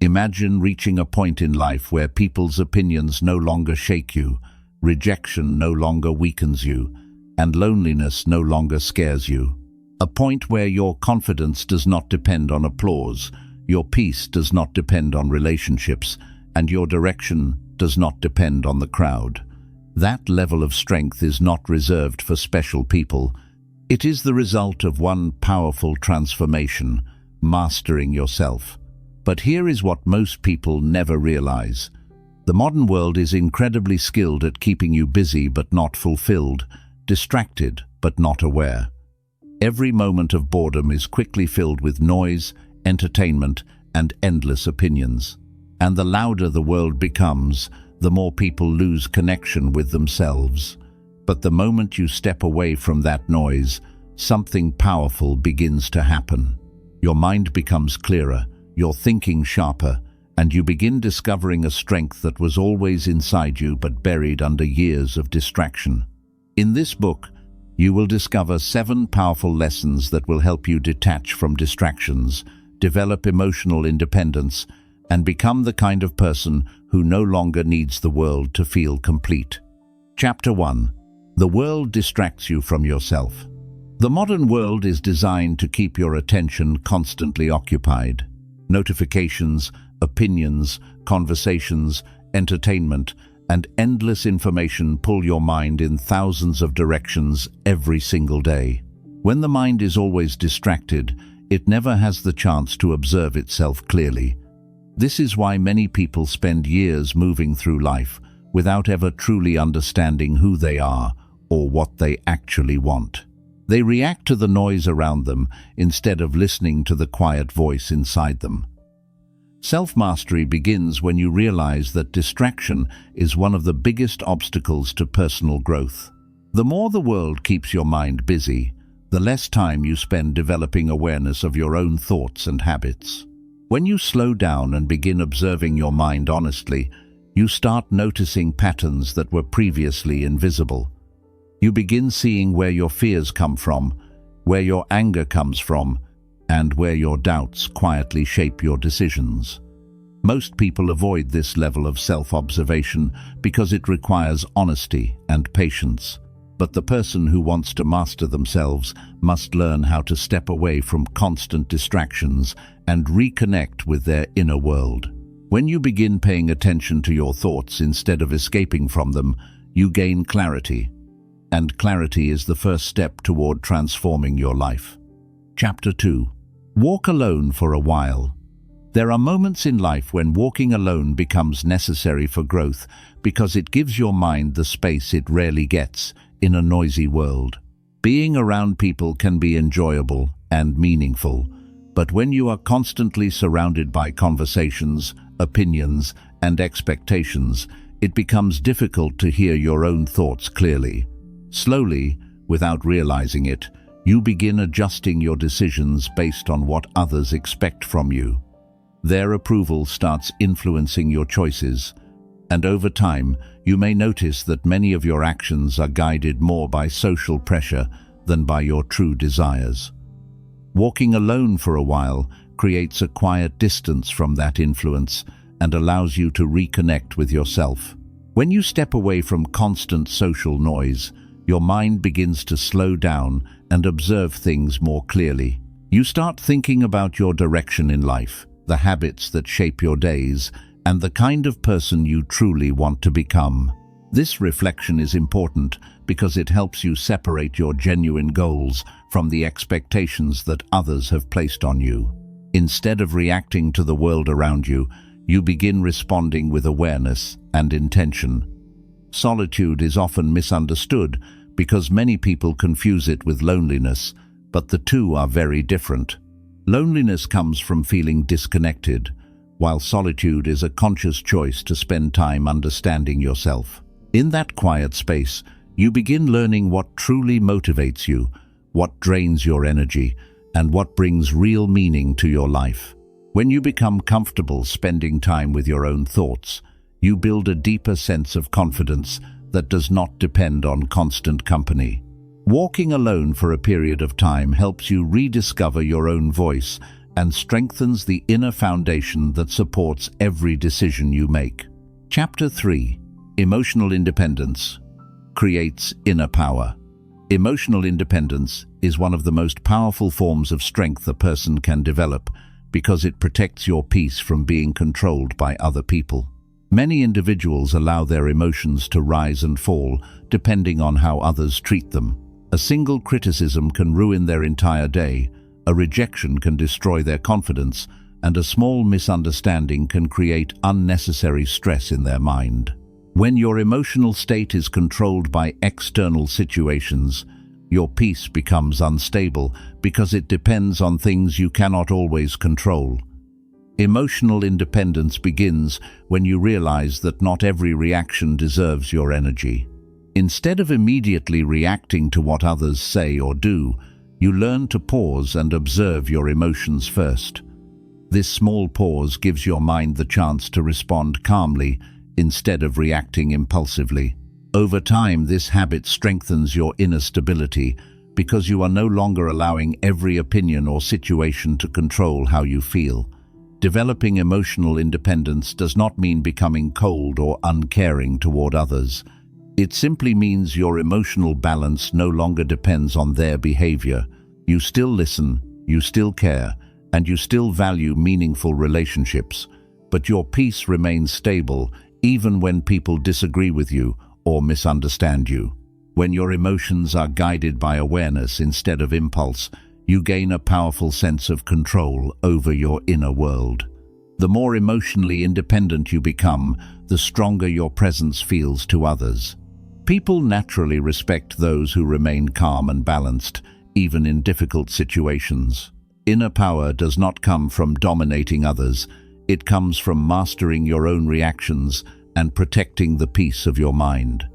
Imagine reaching a point in life where people's opinions no longer shake you, rejection no longer weakens you, and loneliness no longer scares you. A point where your confidence does not depend on applause, your peace does not depend on relationships, and your direction does not depend on the crowd. That level of strength is not reserved for special people. It is the result of one powerful transformation, mastering yourself. But here is what most people never realize. The modern world is incredibly skilled at keeping you busy but not fulfilled, distracted but not aware. Every moment of boredom is quickly filled with noise, entertainment, and endless opinions. And the louder the world becomes, the more people lose connection with themselves. But the moment you step away from that noise, something powerful begins to happen. Your mind becomes clearer, your thinking sharper, and you begin discovering a strength that was always inside you but buried under years of distraction. In this book, you will discover 7 powerful lessons that will help you detach from distractions, develop emotional independence, and become the kind of person who no longer needs the world to feel complete. Chapter 1. The world distracts you from yourself. The modern world is designed to keep your attention constantly occupied. Notifications, opinions, conversations, entertainment, and endless information pull your mind in thousands of directions every single day. When the mind is always distracted, it never has the chance to observe itself clearly. This is why many people spend years moving through life without ever truly understanding who they are or what they actually want. They react to the noise around them instead of listening to the quiet voice inside them. Self-mastery begins when you realize that distraction is one of the biggest obstacles to personal growth. The more the world keeps your mind busy, the less time you spend developing awareness of your own thoughts and habits. When you slow down and begin observing your mind honestly, you start noticing patterns that were previously invisible. You begin seeing where your fears come from, where your anger comes from, and where your doubts quietly shape your decisions. Most people avoid this level of self-observation because it requires honesty and patience. But the person who wants to master themselves must learn how to step away from constant distractions and reconnect with their inner world. When you begin paying attention to your thoughts instead of escaping from them, you gain clarity. And clarity is the first step toward transforming your life. Chapter 2. Walk alone for a while. There are moments in life when walking alone becomes necessary for growth because it gives your mind the space it rarely gets in a noisy world. Being around people can be enjoyable and meaningful, but when you are constantly surrounded by conversations, opinions, and expectations, it becomes difficult to hear your own thoughts clearly. Slowly, without realizing it, you begin adjusting your decisions based on what others expect from you. Their approval starts influencing your choices, and over time, you may notice that many of your actions are guided more by social pressure than by your true desires. Walking alone for a while creates a quiet distance from that influence and allows you to reconnect with yourself. When you step away from constant social noise, your mind begins to slow down and observe things more clearly. You start thinking about your direction in life, the habits that shape your days, and the kind of person you truly want to become. This reflection is important because it helps you separate your genuine goals from the expectations that others have placed on you. Instead of reacting to the world around you, you begin responding with awareness and intention. Solitude is often misunderstood because many people confuse it with loneliness, but the two are very different. Loneliness comes from feeling disconnected, while solitude is a conscious choice to spend time understanding yourself. In that quiet space, you begin learning what truly motivates you, what drains your energy, and what brings real meaning to your life. When you become comfortable spending time with your own thoughts, you build a deeper sense of confidence that does not depend on constant company. Walking alone for a period of time helps you rediscover your own voice and strengthens the inner foundation that supports every decision you make. Chapter 3. Emotional Independence creates inner power. Emotional independence is one of the most powerful forms of strength a person can develop because it protects your peace from being controlled by other people. Many individuals allow their emotions to rise and fall depending on how others treat them. A single criticism can ruin their entire day, a rejection can destroy their confidence, and a small misunderstanding can create unnecessary stress in their mind. When your emotional state is controlled by external situations, your peace becomes unstable because it depends on things you cannot always control. Emotional independence begins when you realize that not every reaction deserves your energy. Instead of immediately reacting to what others say or do, you learn to pause and observe your emotions first. This small pause gives your mind the chance to respond calmly instead of reacting impulsively. Over time, this habit strengthens your inner stability because you are no longer allowing every opinion or situation to control how you feel. Developing emotional independence does not mean becoming cold or uncaring toward others. It simply means your emotional balance no longer depends on their behavior. You still listen, you still care, and you still value meaningful relationships, but your peace remains stable even when people disagree with you or misunderstand you. When your emotions are guided by awareness instead of impulse, you gain a powerful sense of control over your inner world. The more emotionally independent you become, the stronger your presence feels to others. People naturally respect those who remain calm and balanced, even in difficult situations. Inner power does not come from dominating others. It comes from mastering your own reactions and protecting the peace of your mind.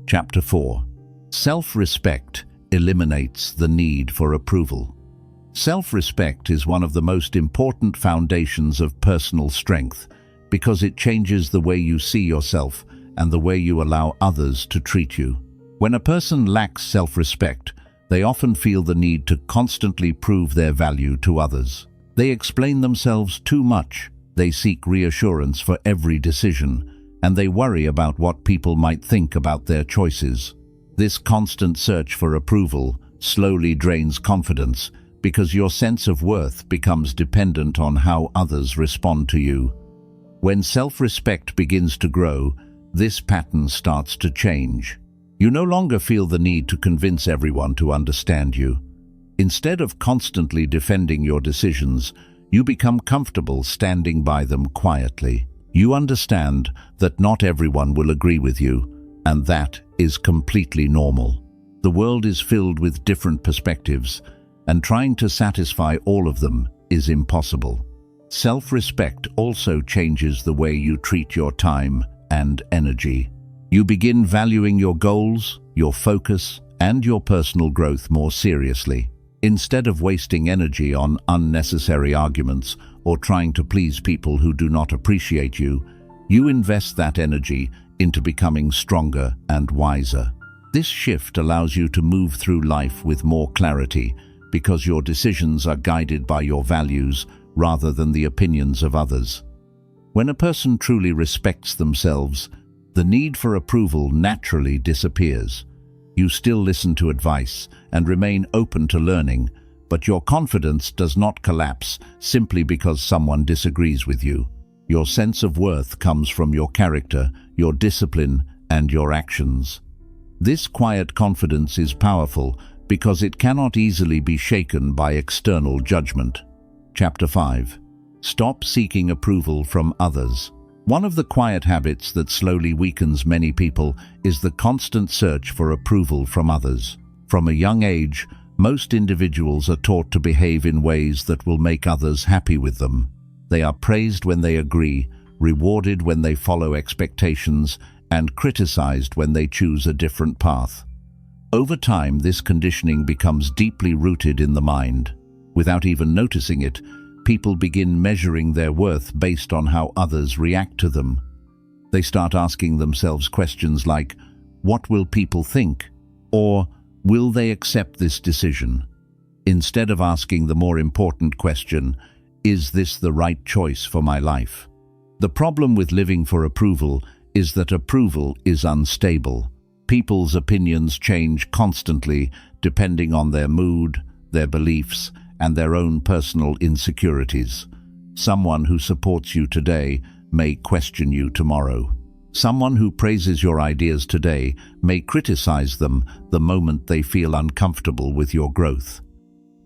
Chapter 4. Self-respect eliminates the need for approval. Self-respect is one of the most important foundations of personal strength because it changes the way you see yourself and the way you allow others to treat you. When a person lacks self-respect, they often feel the need to constantly prove their value to others. They explain themselves too much, they seek reassurance for every decision, and they worry about what people might think about their choices. This constant search for approval slowly drains confidence because your sense of worth becomes dependent on how others respond to you. When self-respect begins to grow, this pattern starts to change. You no longer feel the need to convince everyone to understand you. Instead of constantly defending your decisions, you become comfortable standing by them quietly. You understand that not everyone will agree with you, and that is completely normal. The world is filled with different perspectives, and trying to satisfy all of them is impossible. Self-respect also changes the way you treat your time and energy. You begin valuing your goals, your focus, and your personal growth more seriously. Instead of wasting energy on unnecessary arguments or trying to please people who do not appreciate you, you invest that energy into becoming stronger and wiser. This shift allows you to move through life with more clarity because your decisions are guided by your values rather than the opinions of others. When a person truly respects themselves, the need for approval naturally disappears. You still listen to advice and remain open to learning, but your confidence does not collapse simply because someone disagrees with you. Your sense of worth comes from your character, your discipline, and your actions. This quiet confidence is powerful because it cannot easily be shaken by external judgment. Chapter 5. Stop seeking approval from others. One of the quiet habits that slowly weakens many people is the constant search for approval from others. From a young age, most individuals are taught to behave in ways that will make others happy with them. They are praised when they agree, rewarded when they follow expectations, and criticized when they choose a different path. Over time, this conditioning becomes deeply rooted in the mind. Without even noticing it, people begin measuring their worth based on how others react to them. They start asking themselves questions like, "What will people think?" or "Will they accept this decision?" Instead of asking the more important question, Is this the right choice for my life? The problem with living for approval is that approval is unstable. People's opinions change constantly depending on their mood, their beliefs, and their own personal insecurities. Someone who supports you today may question you tomorrow. Someone who praises your ideas today may criticize them the moment they feel uncomfortable with your growth.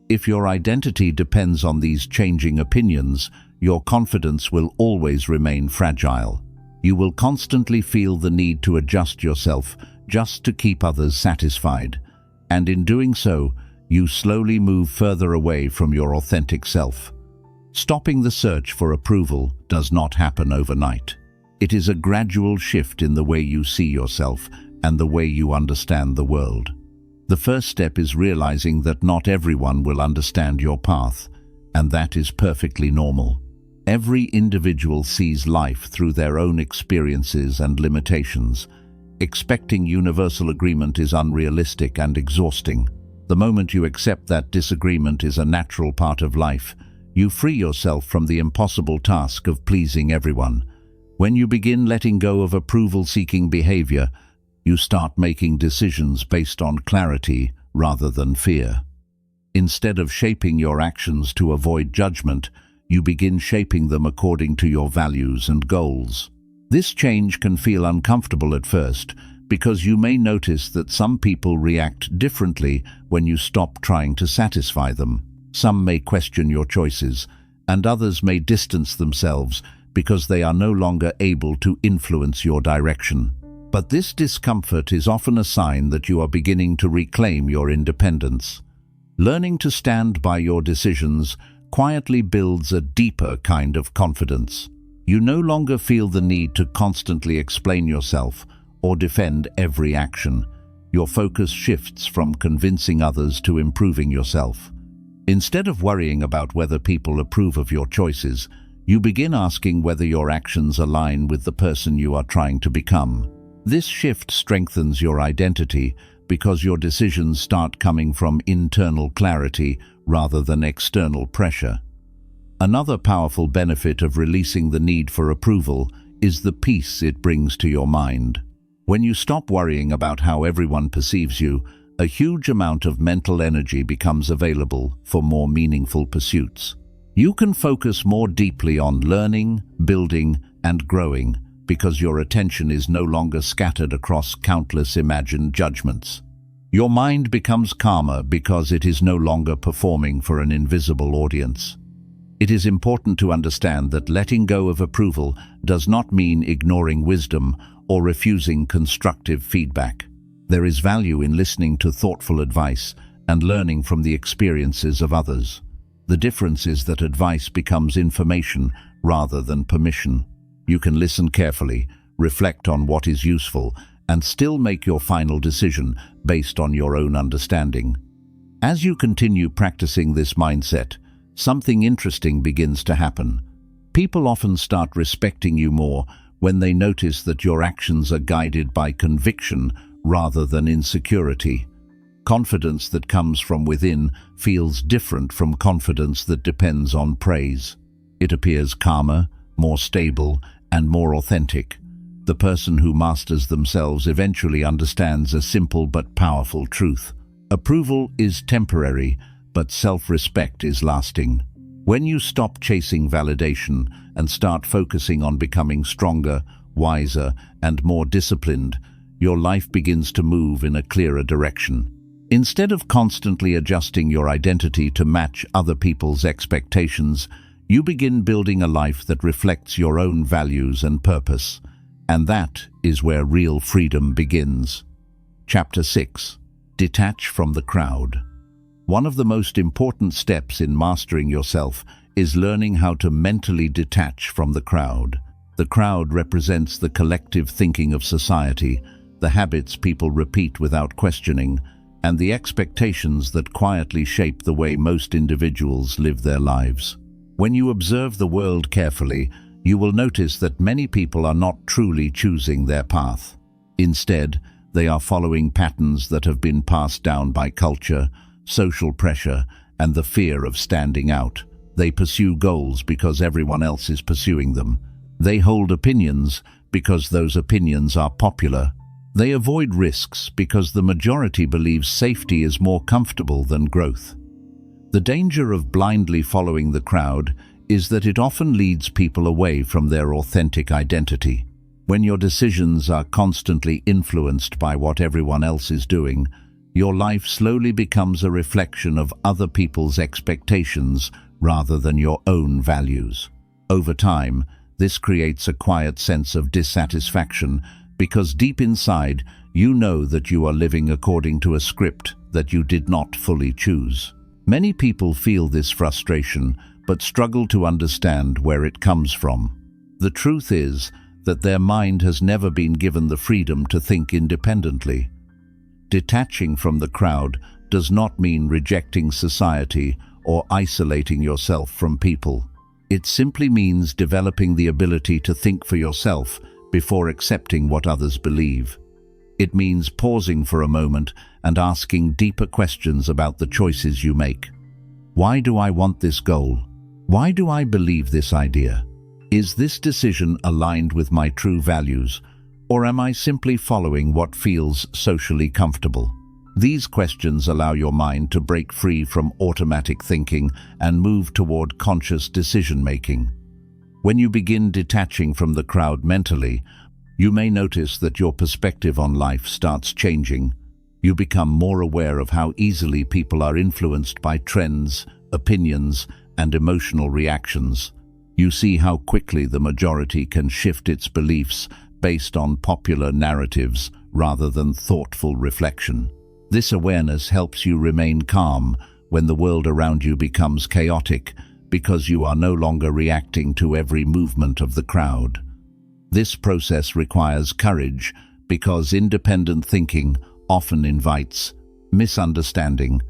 If your identity depends on these changing opinions, your confidence will always remain fragile. You will constantly feel the need to adjust yourself just to keep others satisfied, and in doing so, you slowly move further away from your authentic self. Stopping the search for approval does not happen overnight. It is a gradual shift in the way you see yourself and the way you understand the world. The first step is realizing that not everyone will understand your path, and that is perfectly normal. Every individual sees life through their own experiences and limitations. Expecting universal agreement is unrealistic and exhausting. The moment you accept that disagreement is a natural part of life, you free yourself from the impossible task of pleasing everyone. When you begin letting go of approval-seeking behavior, you start making decisions based on clarity rather than fear. Instead of shaping your actions to avoid judgment, you begin shaping them according to your values and goals. This change can feel uncomfortable at first because you may notice that some people react differently when you stop trying to satisfy them. Some may question your choices, and others may distance themselves because they are no longer able to influence your direction. But this discomfort is often a sign that you are beginning to reclaim your independence. Learning to stand by your decisions quietly builds a deeper kind of confidence. You no longer feel the need to constantly explain yourself or defend every action. Your focus shifts from convincing others to improving yourself. Instead of worrying about whether people approve of your choices, you begin asking whether your actions align with the person you are trying to become. This shift strengthens your identity because your decisions start coming from internal clarity rather than external pressure. Another powerful benefit of releasing the need for approval is the peace it brings to your mind. When you stop worrying about how everyone perceives you, a huge amount of mental energy becomes available for more meaningful pursuits. You can focus more deeply on learning, building, and growing because your attention is no longer scattered across countless imagined judgments. Your mind becomes calmer because it is no longer performing for an invisible audience. It is important to understand that letting go of approval does not mean ignoring wisdom or refusing constructive feedback. There is value in listening to thoughtful advice and learning from the experiences of others. The difference is that advice becomes information rather than permission. You can listen carefully, reflect on what is useful, and still make your final decision based on your own understanding. As you continue practicing this mindset, something interesting begins to happen. People often start respecting you more when they notice that your actions are guided by conviction rather than insecurity. Confidence that comes from within feels different from confidence that depends on praise. It appears calmer, more stable, and more authentic. The person who masters themselves eventually understands a simple but powerful truth. Approval is temporary, but self-respect is lasting. When you stop chasing validation and start focusing on becoming stronger, wiser, and more disciplined, your life begins to move in a clearer direction. Instead of constantly adjusting your identity to match other people's expectations, you begin building a life that reflects your own values and purpose. And that is where real freedom begins. Chapter 6. Detach from the crowd. One of the most important steps in mastering yourself is learning how to mentally detach from the crowd. The crowd represents the collective thinking of society, the habits people repeat without questioning, and the expectations that quietly shape the way most individuals live their lives. When you observe the world carefully, you will notice that many people are not truly choosing their path. Instead, they are following patterns that have been passed down by culture, social pressure, and the fear of standing out. They pursue goals because everyone else is pursuing them. They hold opinions because those opinions are popular. They avoid risks because the majority believes safety is more comfortable than growth. The danger of blindly following the crowd is that it often leads people away from their authentic identity. When your decisions are constantly influenced by what everyone else is doing, your life slowly becomes a reflection of other people's expectations rather than your own values. Over time, this creates a quiet sense of dissatisfaction because deep inside, you know that you are living according to a script that you did not fully choose. Many people feel this frustration but struggle to understand where it comes from. The truth is that their mind has never been given the freedom to think independently. Detaching from the crowd does not mean rejecting society or isolating yourself from people. It simply means developing the ability to think for yourself before accepting what others believe. It means pausing for a moment and asking deeper questions about the choices you make. Why do I want this goal? Why do I believe this idea? Is this decision aligned with my true values, or am I simply following what feels socially comfortable? These questions allow your mind to break free from automatic thinking and move toward conscious decision-making. When you begin detaching from the crowd mentally, you may notice that your perspective on life starts changing. You become more aware of how easily people are influenced by trends, opinions, and emotional reactions. You see how quickly the majority can shift its beliefs based on popular narratives rather than thoughtful reflection. This awareness helps you remain calm when the world around you becomes chaotic because you are no longer reacting to every movement of the crowd. This process requires courage because independent thinking often invites misunderstanding.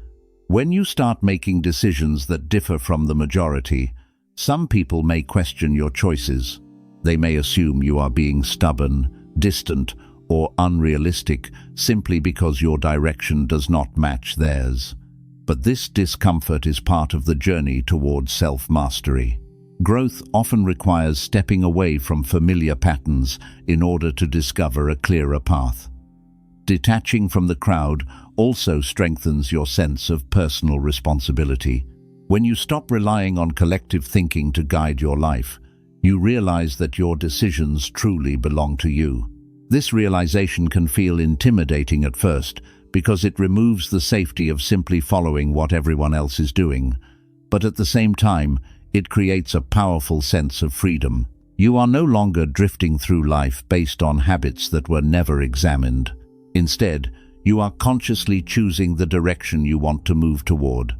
When you start making decisions that differ from the majority, some people may question your choices. They may assume you are being stubborn, distant, or unrealistic simply because your direction does not match theirs. But this discomfort is part of the journey towards self-mastery. Growth often requires stepping away from familiar patterns in order to discover a clearer path. Detaching from the crowd also strengthens your sense of personal responsibility. When you stop relying on collective thinking to guide your life, you realize that your decisions truly belong to you. This realization can feel intimidating at first because it removes the safety of simply following what everyone else is doing. But at the same time, it creates a powerful sense of freedom. You are no longer drifting through life based on habits that were never examined. Instead, you are consciously choosing the direction you want to move toward.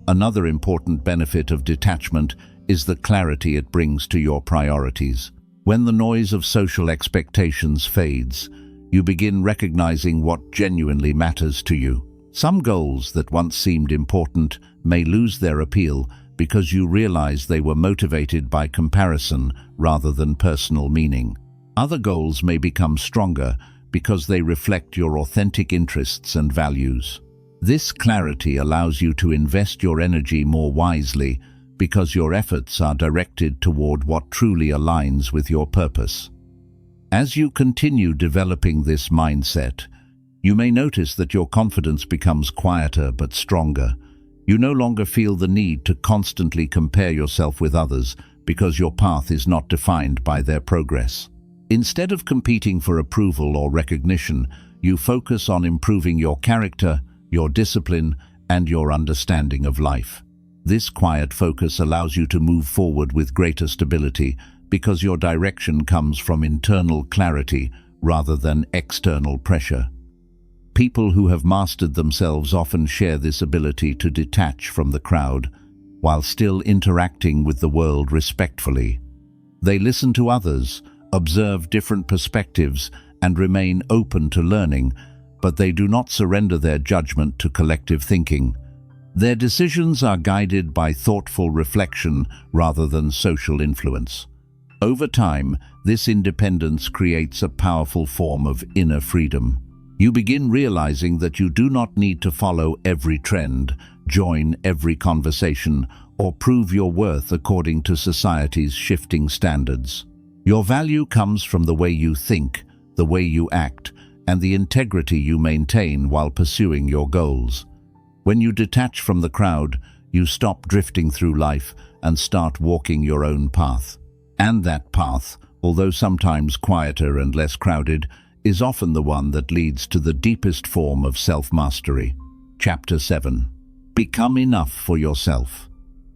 Another important benefit of detachment is the clarity it brings to your priorities. When the noise of social expectations fades, you begin recognizing what genuinely matters to you. Some goals that once seemed important may lose their appeal because you realize they were motivated by comparison rather than personal meaning. Other goals may become stronger because they reflect your authentic interests and values. This clarity allows you to invest your energy more wisely because your efforts are directed toward what truly aligns with your purpose. As you continue developing this mindset, you may notice that your confidence becomes quieter but stronger. You no longer feel the need to constantly compare yourself with others because your path is not defined by their progress. Instead of competing for approval or recognition, you focus on improving your character, your discipline, and your understanding of life. This quiet focus allows you to move forward with greater stability because your direction comes from internal clarity rather than external pressure. People who have mastered themselves often share this ability to detach from the crowd while still interacting with the world respectfully. They listen to others, observe different perspectives, and remain open to learning, but they do not surrender their judgment to collective thinking. Their decisions are guided by thoughtful reflection rather than social influence. Over time, this independence creates a powerful form of inner freedom. You begin realizing that you do not need to follow every trend, join every conversation, or prove your worth according to society's shifting standards. Your value comes from the way you think, the way you act, and the integrity you maintain while pursuing your goals. When you detach from the crowd, you stop drifting through life and start walking your own path. And that path, although sometimes quieter and less crowded, is often the one that leads to the deepest form of self-mastery. Chapter 7. Become enough for yourself.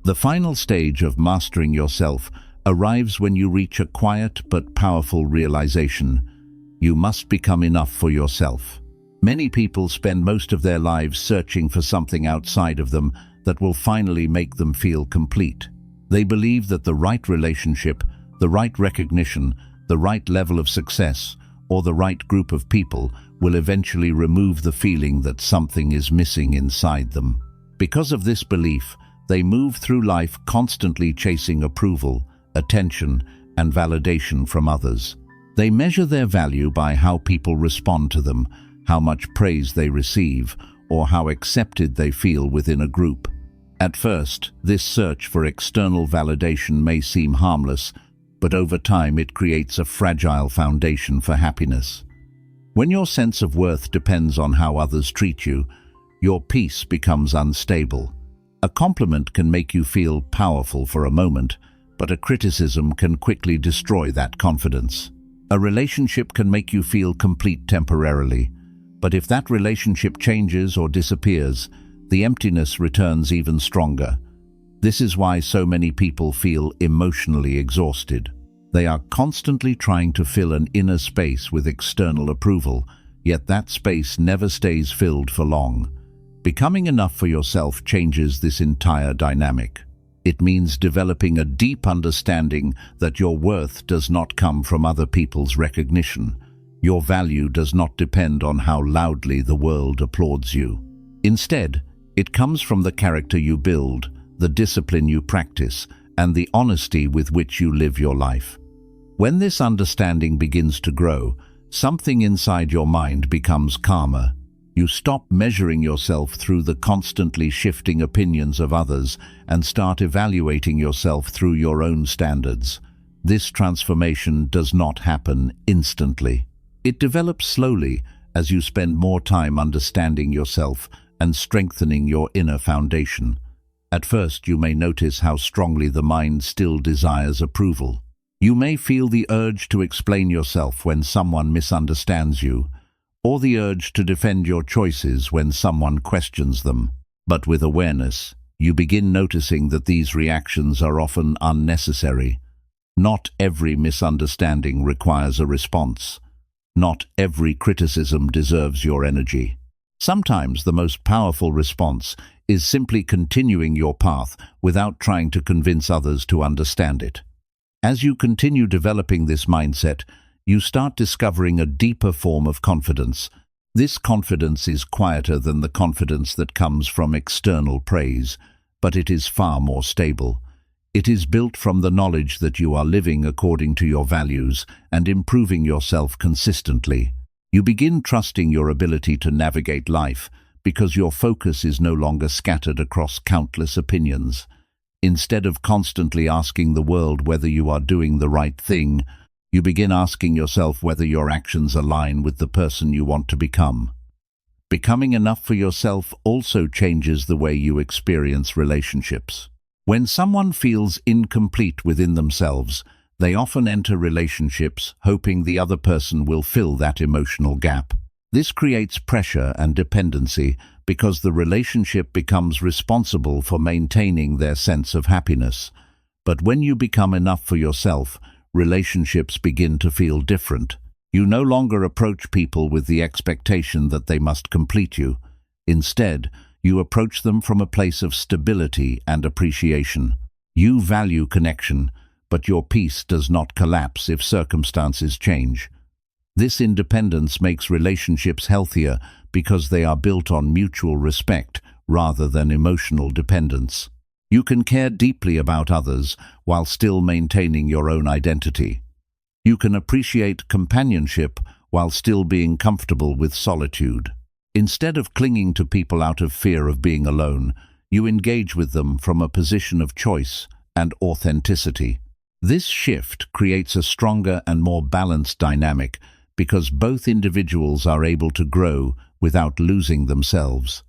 The final stage of mastering yourself arrives when you reach a quiet but powerful realization. You must become enough for yourself. Many people spend most of their lives searching for something outside of them that will finally make them feel complete. They believe that the right relationship, the right recognition, the right level of success, or the right group of people will eventually remove the feeling that something is missing inside them. Because of this belief, they move through life constantly chasing approval, attention, and validation from others. They measure their value by how people respond to them, how much praise they receive, or how accepted they feel within a group. At first, this search for external validation may seem harmless, but over time it creates a fragile foundation for happiness. When your sense of worth depends on how others treat you, your peace becomes unstable. A compliment can make you feel powerful for a moment, but a criticism can quickly destroy that confidence. A relationship can make you feel complete temporarily, but if that relationship changes or disappears, the emptiness returns even stronger. This is why so many people feel emotionally exhausted. They are constantly trying to fill an inner space with external approval, yet that space never stays filled for long. Becoming enough for yourself changes this entire dynamic. It means developing a deep understanding that your worth does not come from other people's recognition. Your value does not depend on how loudly the world applauds you. Instead, it comes from the character you build, the discipline you practice, and the honesty with which you live your life. When this understanding begins to grow, something inside your mind becomes calmer. You stop measuring yourself through the constantly shifting opinions of others and start evaluating yourself through your own standards. This transformation does not happen instantly. It develops slowly as you spend more time understanding yourself and strengthening your inner foundation. At first, you may notice how strongly the mind still desires approval. You may feel the urge to explain yourself when someone misunderstands you, or the urge to defend your choices when someone questions them. But with awareness, you begin noticing that these reactions are often unnecessary. Not every misunderstanding requires a response. Not every criticism deserves your energy. Sometimes the most powerful response is simply continuing your path without trying to convince others to understand it. As you continue developing this mindset, you start discovering a deeper form of confidence. This confidence is quieter than the confidence that comes from external praise, but it is far more stable. It is built from the knowledge that you are living according to your values and improving yourself consistently. You begin trusting your ability to navigate life because your focus is no longer scattered across countless opinions. Instead of constantly asking the world whether you are doing the right thing, you begin asking yourself whether your actions align with the person you want to become. Becoming enough for yourself also changes the way you experience relationships. When someone feels incomplete within themselves, they often enter relationships hoping the other person will fill that emotional gap. This creates pressure and dependency because the relationship becomes responsible for maintaining their sense of happiness. But when you become enough for yourself, relationships begin to feel different. You no longer approach people with the expectation that they must complete you. Instead, you approach them from a place of stability and appreciation. You value connection, but your peace does not collapse if circumstances change. This independence makes relationships healthier because they are built on mutual respect rather than emotional dependence. You can care deeply about others while still maintaining your own identity. You can appreciate companionship while still being comfortable with solitude. Instead of clinging to people out of fear of being alone, you engage with them from a position of choice and authenticity. This shift creates a stronger and more balanced dynamic because both individuals are able to grow without losing themselves.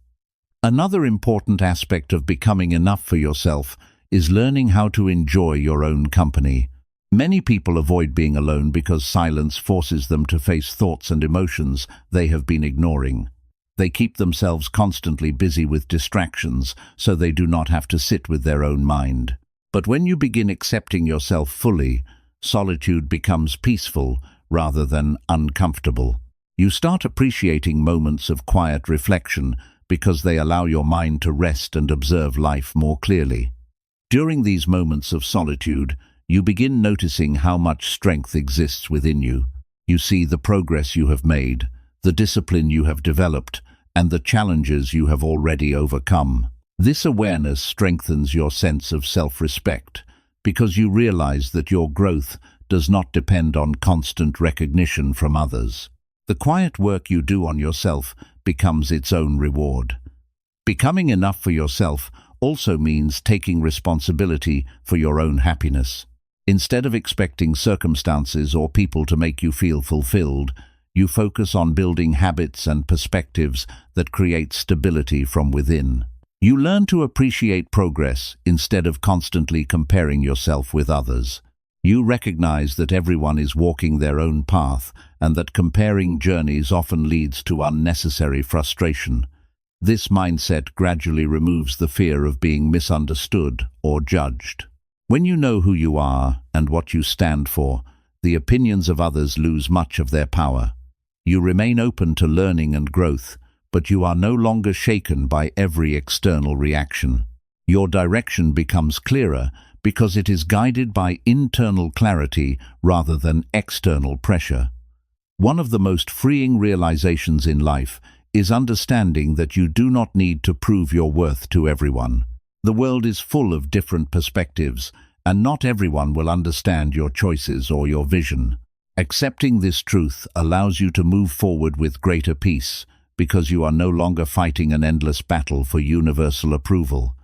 Another important aspect of becoming enough for yourself is learning how to enjoy your own company. Many people avoid being alone because silence forces them to face thoughts and emotions they have been ignoring. They keep themselves constantly busy with distractions so they do not have to sit with their own mind. But when you begin accepting yourself fully, solitude becomes peaceful rather than uncomfortable. You start appreciating moments of quiet reflection because they allow your mind to rest and observe life more clearly. During these moments of solitude, you begin noticing how much strength exists within you. You see the progress you have made, the discipline you have developed, and the challenges you have already overcome. This awareness strengthens your sense of self-respect because you realize that your growth does not depend on constant recognition from others. The quiet work you do on yourself becomes its own reward. Becoming enough for yourself also means taking responsibility for your own happiness. Instead of expecting circumstances or people to make you feel fulfilled, you focus on building habits and perspectives that create stability from within. You learn to appreciate progress instead of constantly comparing yourself with others. You recognize that everyone is walking their own path and that comparing journeys often leads to unnecessary frustration. This mindset gradually removes the fear of being misunderstood or judged. When you know who you are and what you stand for, the opinions of others lose much of their power. You remain open to learning and growth, but you are no longer shaken by every external reaction. Your direction becomes clearer because it is guided by internal clarity rather than external pressure. One of the most freeing realizations in life is understanding that you do not need to prove your worth to everyone. The world is full of different perspectives, and not everyone will understand your choices or your vision. Accepting this truth allows you to move forward with greater peace because you are no longer fighting an endless battle for universal approval.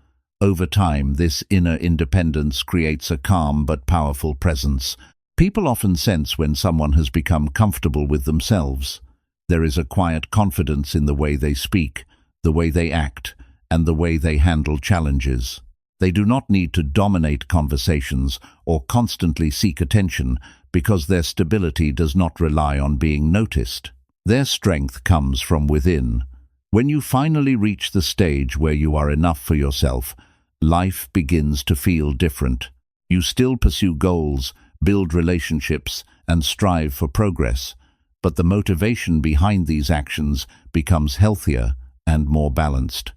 Over time, this inner independence creates a calm but powerful presence. People often sense when someone has become comfortable with themselves. There is a quiet confidence in the way they speak, the way they act, and the way they handle challenges. They do not need to dominate conversations or constantly seek attention because their stability does not rely on being noticed. Their strength comes from within. When you finally reach the stage where you are enough for yourself, life begins to feel different. You still pursue goals, build relationships, and strive for progress, but the motivation behind these actions becomes healthier and more balanced.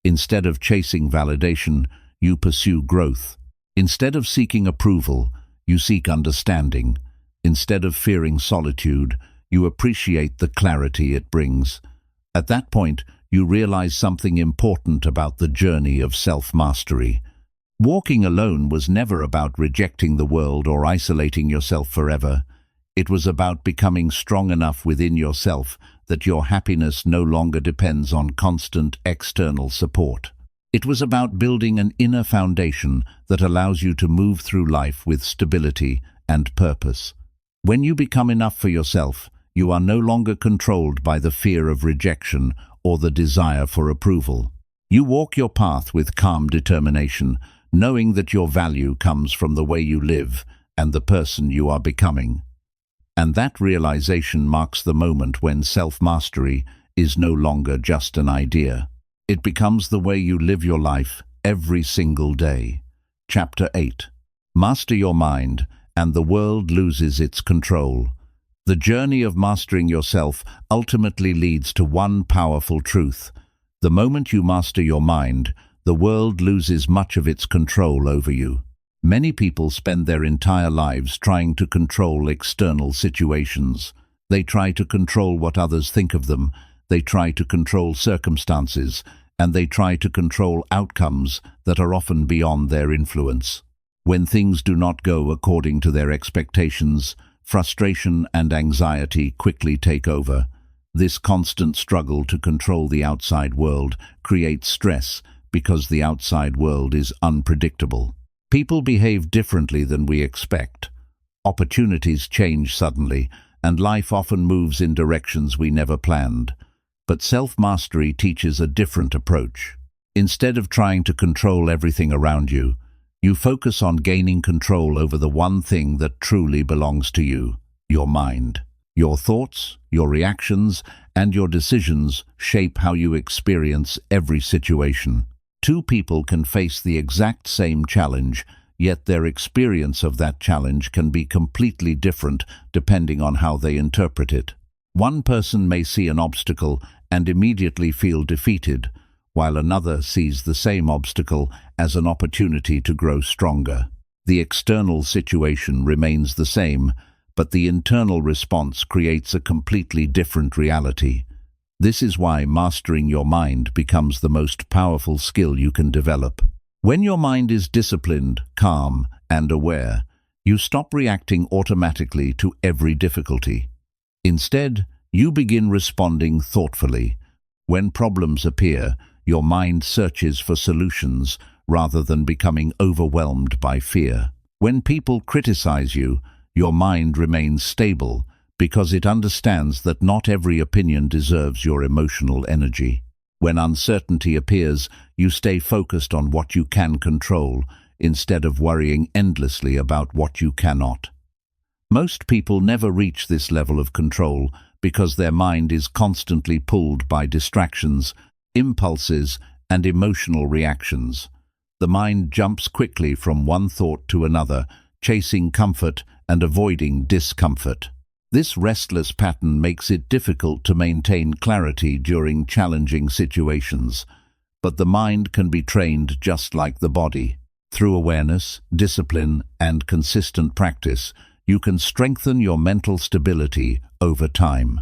Instead of chasing validation, you pursue growth. Instead of seeking approval, you seek understanding. Instead of fearing solitude, you appreciate the clarity it brings. At that point, you realize something important about the journey of self-mastery. Walking alone was never about rejecting the world or isolating yourself forever. It was about becoming strong enough within yourself that your happiness no longer depends on constant external support. It was about building an inner foundation that allows you to move through life with stability and purpose. When you become enough for yourself, you are no longer controlled by the fear of rejection or the desire for approval. You walk your path with calm determination, knowing that your value comes from the way you live and the person you are becoming. And that realization marks the moment when self-mastery is no longer just an idea. It becomes the way you live your life every single day. Chapter 8. Master your mind, and the world loses its control. The journey of mastering yourself ultimately leads to one powerful truth. The moment you master your mind, the world loses much of its control over you. Many people spend their entire lives trying to control external situations. They try to control what others think of them. They try to control circumstances, and they try to control outcomes that are often beyond their influence. When things do not go according to their expectations, frustration and anxiety quickly take over. This constant struggle to control the outside world creates stress because the outside world is unpredictable. People behave differently than we expect. Opportunities change suddenly, and life often moves in directions we never planned. But self-mastery teaches a different approach. Instead of trying to control everything around you, you focus on gaining control over the one thing that truly belongs to you, your mind. Your thoughts, your reactions, and your decisions shape how you experience every situation. Two people can face the exact same challenge, yet their experience of that challenge can be completely different depending on how they interpret it. One person may see an obstacle and immediately feel defeated, while another sees the same obstacle as an opportunity to grow stronger. The external situation remains the same, but the internal response creates a completely different reality. This is why mastering your mind becomes the most powerful skill you can develop. When your mind is disciplined, calm, and aware, you stop reacting automatically to every difficulty. Instead, you begin responding thoughtfully. When problems appear, your mind searches for solutions rather than becoming overwhelmed by fear. When people criticize you, your mind remains stable because it understands that not every opinion deserves your emotional energy. When uncertainty appears, you stay focused on what you can control instead of worrying endlessly about what you cannot. Most people never reach this level of control because their mind is constantly pulled by distractions, impulses, and emotional reactions. The mind jumps quickly from one thought to another, chasing comfort and avoiding discomfort. This restless pattern makes it difficult to maintain clarity during challenging situations. But the mind can be trained just like the body. Through awareness, discipline, and consistent practice, you can strengthen your mental stability over time.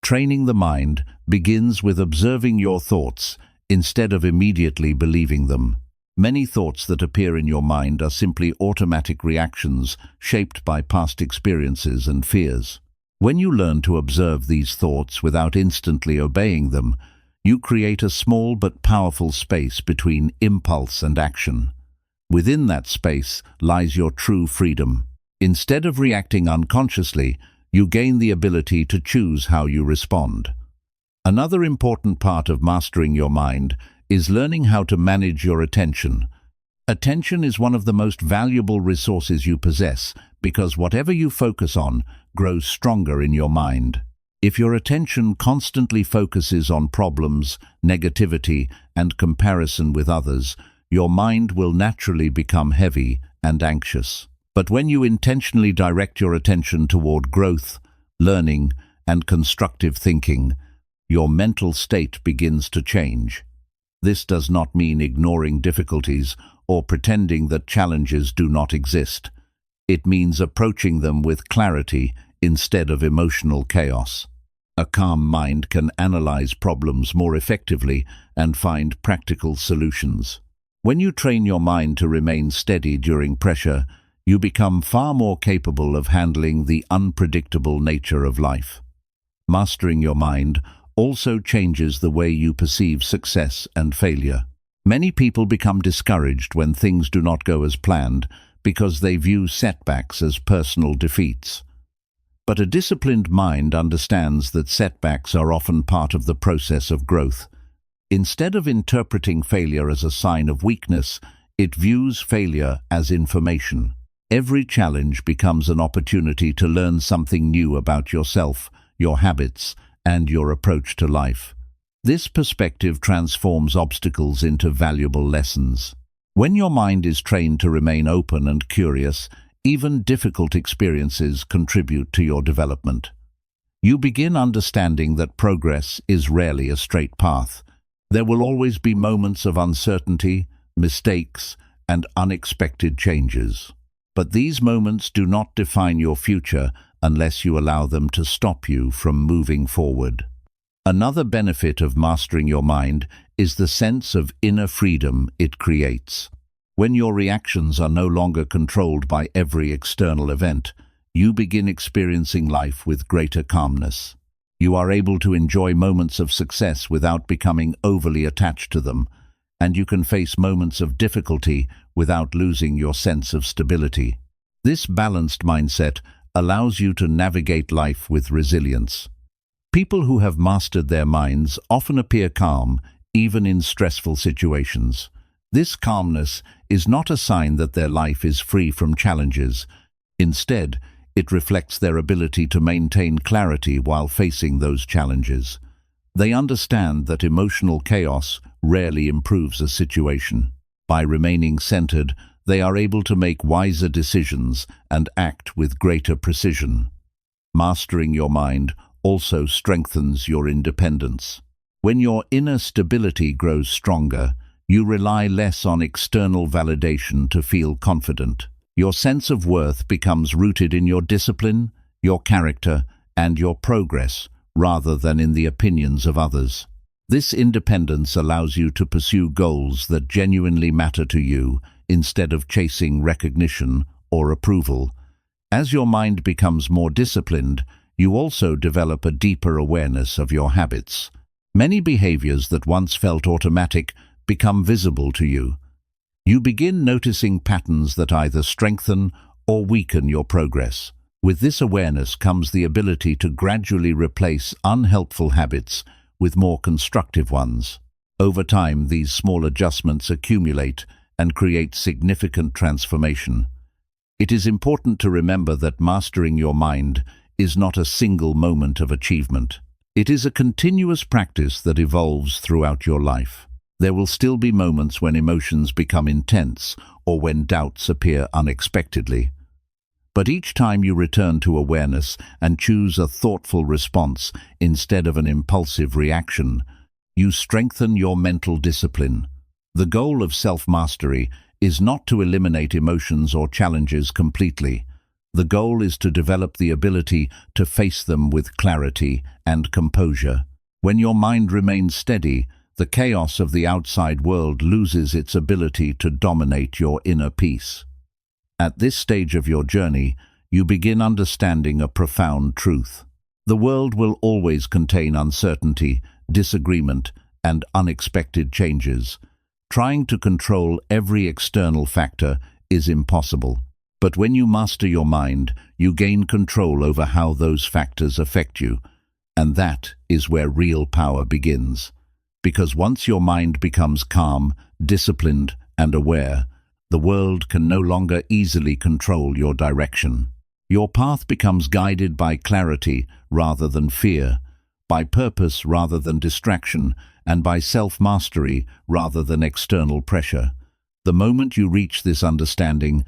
Training the mind begins with observing your thoughts instead of immediately believing them. Many thoughts that appear in your mind are simply automatic reactions shaped by past experiences and fears. When you learn to observe these thoughts without instantly obeying them, you create a small but powerful space between impulse and action. Within that space lies your true freedom. Instead of reacting unconsciously, you gain the ability to choose how you respond. Another important part of mastering your mind is learning how to manage your attention. Attention is one of the most valuable resources you possess because whatever you focus on grows stronger in your mind. If your attention constantly focuses on problems, negativity, and comparison with others, your mind will naturally become heavy and anxious. But when you intentionally direct your attention toward growth, learning, and constructive thinking, your mental state begins to change. This does not mean ignoring difficulties or pretending that challenges do not exist. It means approaching them with clarity instead of emotional chaos. A calm mind can analyze problems more effectively and find practical solutions. When you train your mind to remain steady during pressure, you become far more capable of handling the unpredictable nature of life. Mastering your mind also changes the way you perceive success and failure. Many people become discouraged when things do not go as planned because they view setbacks as personal defeats. But a disciplined mind understands that setbacks are often part of the process of growth. Instead of interpreting failure as a sign of weakness, it views failure as information. Every challenge becomes an opportunity to learn something new about yourself, your habits, and your approach to life. This perspective transforms obstacles into valuable lessons. When your mind is trained to remain open and curious, even difficult experiences contribute to your development. You begin understanding that progress is rarely a straight path. There will always be moments of uncertainty, mistakes, and unexpected changes. But these moments do not define your future unless you allow them to stop you from moving forward. Another benefit of mastering your mind is the sense of inner freedom it creates. When your reactions are no longer controlled by every external event, you begin experiencing life with greater calmness. You are able to enjoy moments of success without becoming overly attached to them, and you can face moments of difficulty without losing your sense of stability. This balanced mindset allows you to navigate life with resilience. People who have mastered their minds often appear calm, even in stressful situations. This calmness is not a sign that their life is free from challenges. Instead, it reflects their ability to maintain clarity while facing those challenges. They understand that emotional chaos rarely improves a situation. By remaining centered, they are able to make wiser decisions and act with greater precision. Mastering your mind also strengthens your independence. When your inner stability grows stronger, you rely less on external validation to feel confident. Your sense of worth becomes rooted in your discipline, your character, and your progress, rather than in the opinions of others. This independence allows you to pursue goals that genuinely matter to you instead of chasing recognition or approval. As your mind becomes more disciplined, you also develop a deeper awareness of your habits. Many behaviors that once felt automatic become visible to you. You begin noticing patterns that either strengthen or weaken your progress. With this awareness comes the ability to gradually replace unhelpful habits with more constructive ones. Over time, these small adjustments accumulate and create significant transformation. It is important to remember that mastering your mind is not a single moment of achievement. It is a continuous practice that evolves throughout your life. There will still be moments when emotions become intense or when doubts appear unexpectedly. But each time you return to awareness and choose a thoughtful response instead of an impulsive reaction, you strengthen your mental discipline. The goal of self-mastery is not to eliminate emotions or challenges completely. The goal is to develop the ability to face them with clarity and composure. When your mind remains steady, the chaos of the outside world loses its ability to dominate your inner peace. At this stage of your journey, you begin understanding a profound truth. The world will always contain uncertainty, disagreement, and unexpected changes. Trying to control every external factor is impossible. But when you master your mind, you gain control over how those factors affect you. And that is where real power begins. Because once your mind becomes calm, disciplined, and aware, the world can no longer easily control your direction. Your path becomes guided by clarity rather than fear, by purpose rather than distraction, and by self-mastery rather than external pressure. The moment you reach this understanding,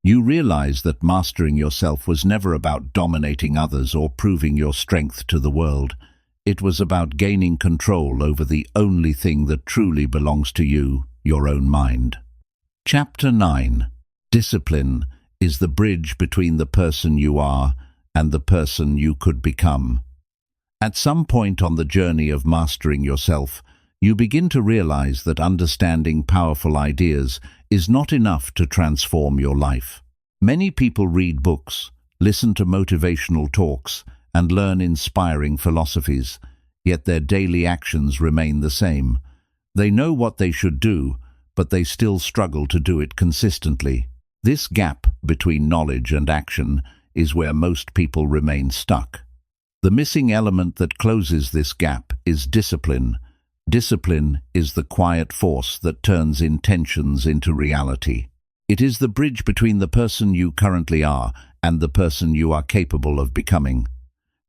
you realize that mastering yourself was never about dominating others or proving your strength to the world. It was about gaining control over the only thing that truly belongs to you, your own mind. Chapter 9. Discipline is the bridge between the person you are and the person you could become. At some point on the journey of mastering yourself, you begin to realize that understanding powerful ideas is not enough to transform your life. Many people read books, listen to motivational talks, and learn inspiring philosophies, yet their daily actions remain the same. They know what they should do, but they still struggle to do it consistently. This gap between knowledge and action is where most people remain stuck. The missing element that closes this gap is discipline. Discipline is the quiet force that turns intentions into reality. It is the bridge between the person you currently are and the person you are capable of becoming.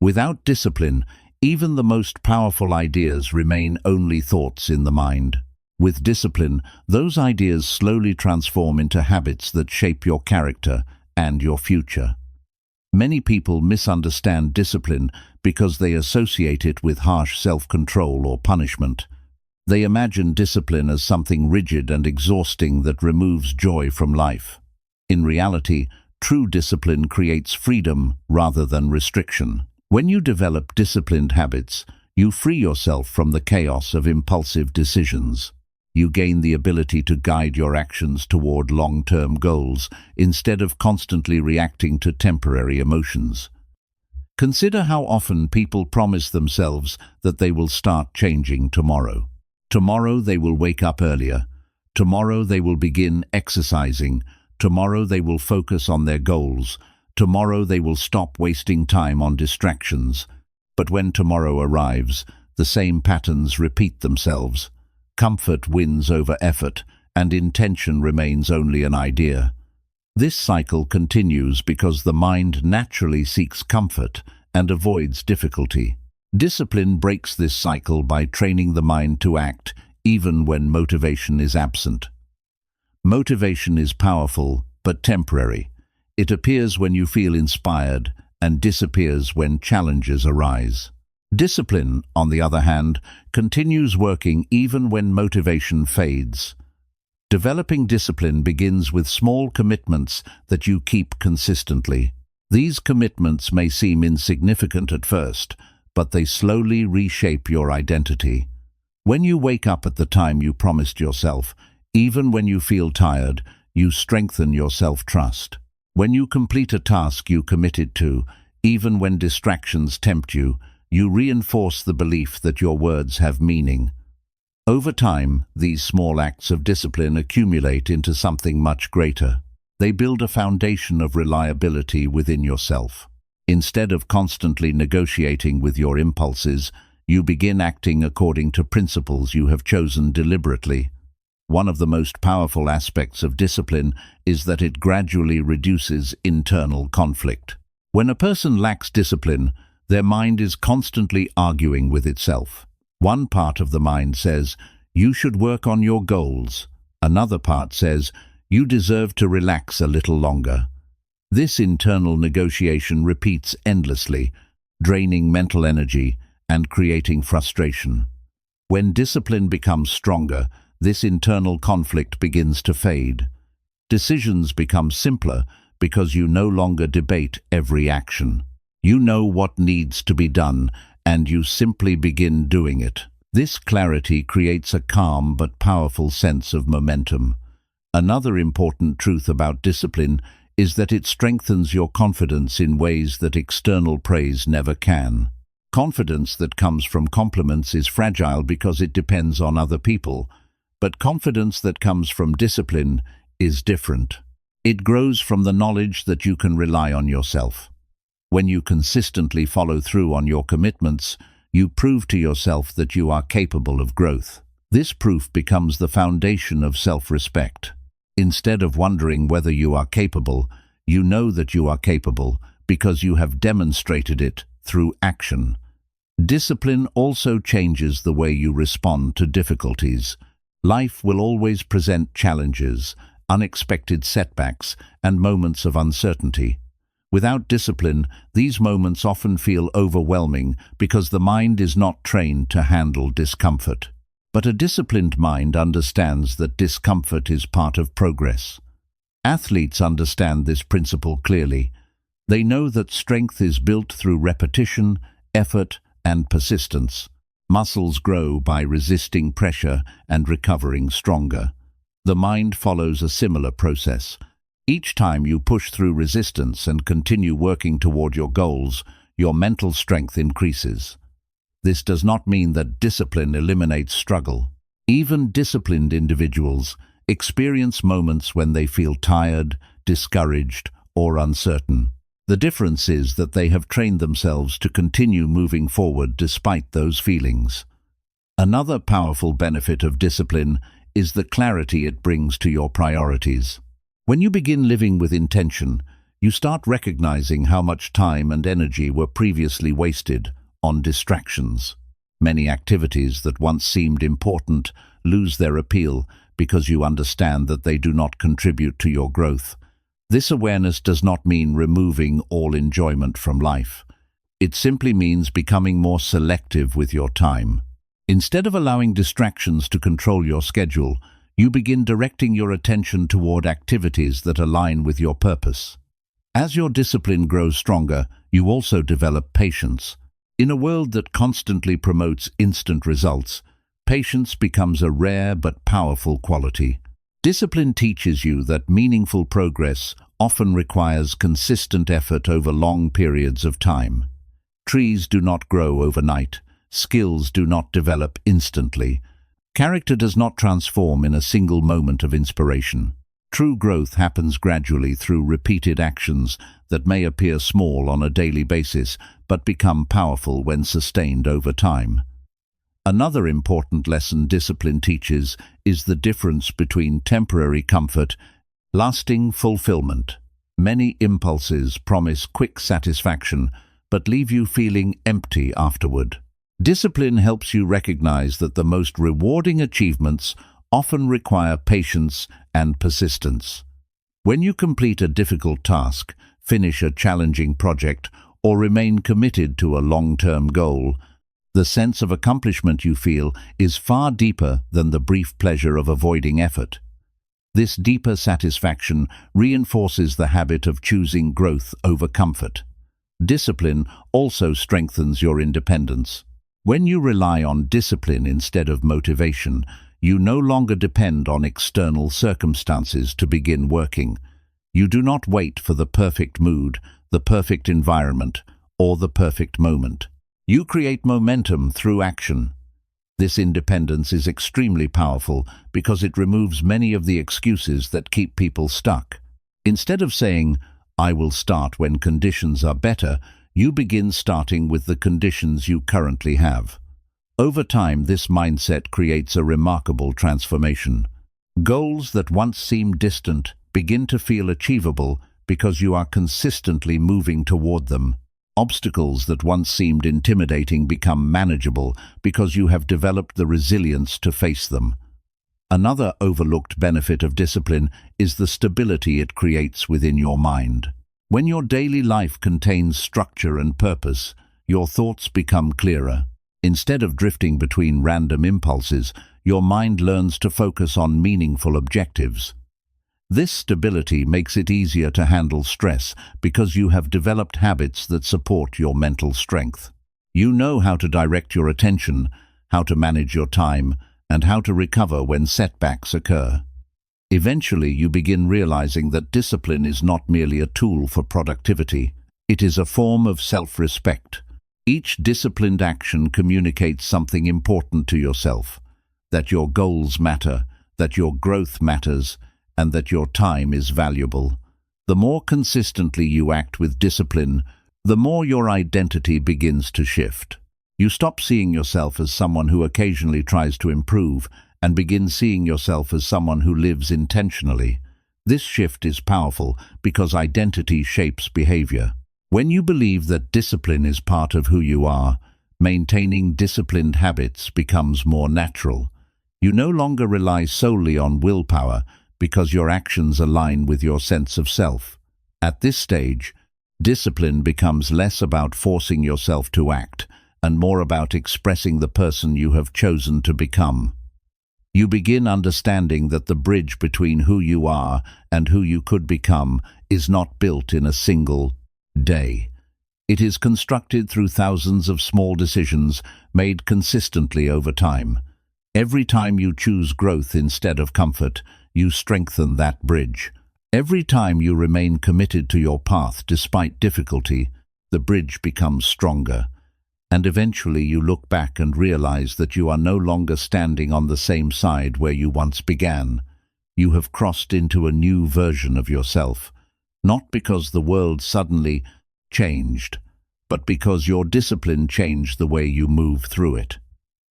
Without discipline, even the most powerful ideas remain only thoughts in the mind. With discipline, those ideas slowly transform into habits that shape your character and your future. Many people misunderstand discipline because they associate it with harsh self-control or punishment. They imagine discipline as something rigid and exhausting that removes joy from life. In reality, true discipline creates freedom rather than restriction. When you develop disciplined habits, you free yourself from the chaos of impulsive decisions. you gain the ability to guide your actions toward long-term goals instead of constantly reacting to temporary emotions. Consider how often people promise themselves that they will start changing tomorrow. Tomorrow they will wake up earlier. Tomorrow they will begin exercising. Tomorrow they will focus on their goals. Tomorrow they will stop wasting time on distractions. But when tomorrow arrives, the same patterns repeat themselves. Comfort wins over effort, and intention remains only an idea. This cycle continues because the mind naturally seeks comfort and avoids difficulty. Discipline breaks this cycle by training the mind to act even when motivation is absent. Motivation is powerful but temporary. It appears when you feel inspired and disappears when challenges arise. Discipline, on the other hand, continues working even when motivation fades. Developing discipline begins with small commitments that you keep consistently. These commitments may seem insignificant at first, but they slowly reshape your identity. When you wake up at the time you promised yourself, even when you feel tired, you strengthen your self-trust. When you complete a task you committed to, even when distractions tempt you, you reinforce the belief that your words have meaning. Over time, these small acts of discipline accumulate into something much greater. They build a foundation of reliability within yourself. Instead of constantly negotiating with your impulses, you begin acting according to principles you have chosen deliberately. One of the most powerful aspects of discipline is that it gradually reduces internal conflict. When a person lacks discipline, their mind is constantly arguing with itself. One part of the mind says, "You should work on your goals." Another part says, "You deserve to relax a little longer." This internal negotiation repeats endlessly, draining mental energy and creating frustration. When discipline becomes stronger, this internal conflict begins to fade. Decisions become simpler because you no longer debate every action. You know what needs to be done, and you simply begin doing it. This clarity creates a calm but powerful sense of momentum. Another important truth about discipline is that it strengthens your confidence in ways that external praise never can. Confidence that comes from compliments is fragile because it depends on other people, but confidence that comes from discipline is different. It grows from the knowledge that you can rely on yourself. When you consistently follow through on your commitments, you prove to yourself that you are capable of growth. This proof becomes the foundation of self-respect. Instead of wondering whether you are capable, you know that you are capable because you have demonstrated it through action. Discipline also changes the way you respond to difficulties. Life will always present challenges, unexpected setbacks, and moments of uncertainty. Without discipline, these moments often feel overwhelming because the mind is not trained to handle discomfort. But a disciplined mind understands that discomfort is part of progress. Athletes understand this principle clearly. They know that strength is built through repetition, effort, and persistence. Muscles grow by resisting pressure and recovering stronger. The mind follows a similar process. Each time you push through resistance and continue working toward your goals, your mental strength increases. This does not mean that discipline eliminates struggle. Even disciplined individuals experience moments when they feel tired, discouraged, or uncertain. The difference is that they have trained themselves to continue moving forward despite those feelings. Another powerful benefit of discipline is the clarity it brings to your priorities. When you begin living with intention, you start recognizing how much time and energy were previously wasted on distractions. Many activities that once seemed important lose their appeal because you understand that they do not contribute to your growth. This awareness does not mean removing all enjoyment from life. It simply means becoming more selective with your time. Instead of allowing distractions to control your schedule, you begin directing your attention toward activities that align with your purpose. As your discipline grows stronger, you also develop patience. In a world that constantly promotes instant results, Patience becomes a rare but powerful quality. Discipline teaches you that meaningful progress often requires consistent effort over long periods of time. Trees do not grow overnight. Skills do not develop instantly. Character does not transform in a single moment of inspiration. True growth happens gradually through repeated actions that may appear small on a daily basis but become powerful when sustained over time. Another important lesson discipline teaches is the difference between temporary comfort and lasting fulfillment. Many impulses promise quick satisfaction but leave you feeling empty afterward. Discipline helps you recognize that the most rewarding achievements often require patience and persistence. When you complete a difficult task, finish a challenging project, or remain committed to a long-term goal, the sense of accomplishment you feel is far deeper than the brief pleasure of avoiding effort. This deeper satisfaction reinforces the habit of choosing growth over comfort. Discipline also strengthens your independence. When you rely on discipline instead of motivation, you no longer depend on external circumstances to begin working. You do not wait for the perfect mood, the perfect environment, or the perfect moment. You create momentum through action. This independence is extremely powerful because it removes many of the excuses that keep people stuck. Instead of saying, "I will start when conditions are better," you begin starting with the conditions you currently have. Over time, this mindset creates a remarkable transformation. Goals that once seemed distant begin to feel achievable because you are consistently moving toward them. Obstacles that once seemed intimidating become manageable because you have developed the resilience to face them. Another overlooked benefit of discipline is the stability it creates within your mind. When your daily life contains structure and purpose, your thoughts become clearer. Instead of drifting between random impulses, your mind learns to focus on meaningful objectives. This stability makes it easier to handle stress because you have developed habits that support your mental strength. You know how to direct your attention, how to manage your time, and how to recover when setbacks occur. Eventually, you begin realizing that discipline is not merely a tool for productivity. It is a form of self-respect. Each disciplined action communicates something important to yourself, that your goals matter, that your growth matters, and that your time is valuable. The more consistently you act with discipline, the more your identity begins to shift. You stop seeing yourself as someone who occasionally tries to improve and begin seeing yourself as someone who lives intentionally. This shift is powerful because identity shapes behavior. When you believe that discipline is part of who you are, maintaining disciplined habits becomes more natural. You no longer rely solely on willpower because your actions align with your sense of self. At this stage, discipline becomes less about forcing yourself to act and more about expressing the person you have chosen to become. You begin understanding that the bridge between who you are and who you could become is not built in a single day. It is constructed through thousands of small decisions made consistently over time. Every time you choose growth instead of comfort, you strengthen that bridge. Every time you remain committed to your path despite difficulty, the bridge becomes stronger. And eventually you look back and realize that you are no longer standing on the same side where you once began. You have crossed into a new version of yourself, not because the world suddenly changed, but because your discipline changed the way you move through it.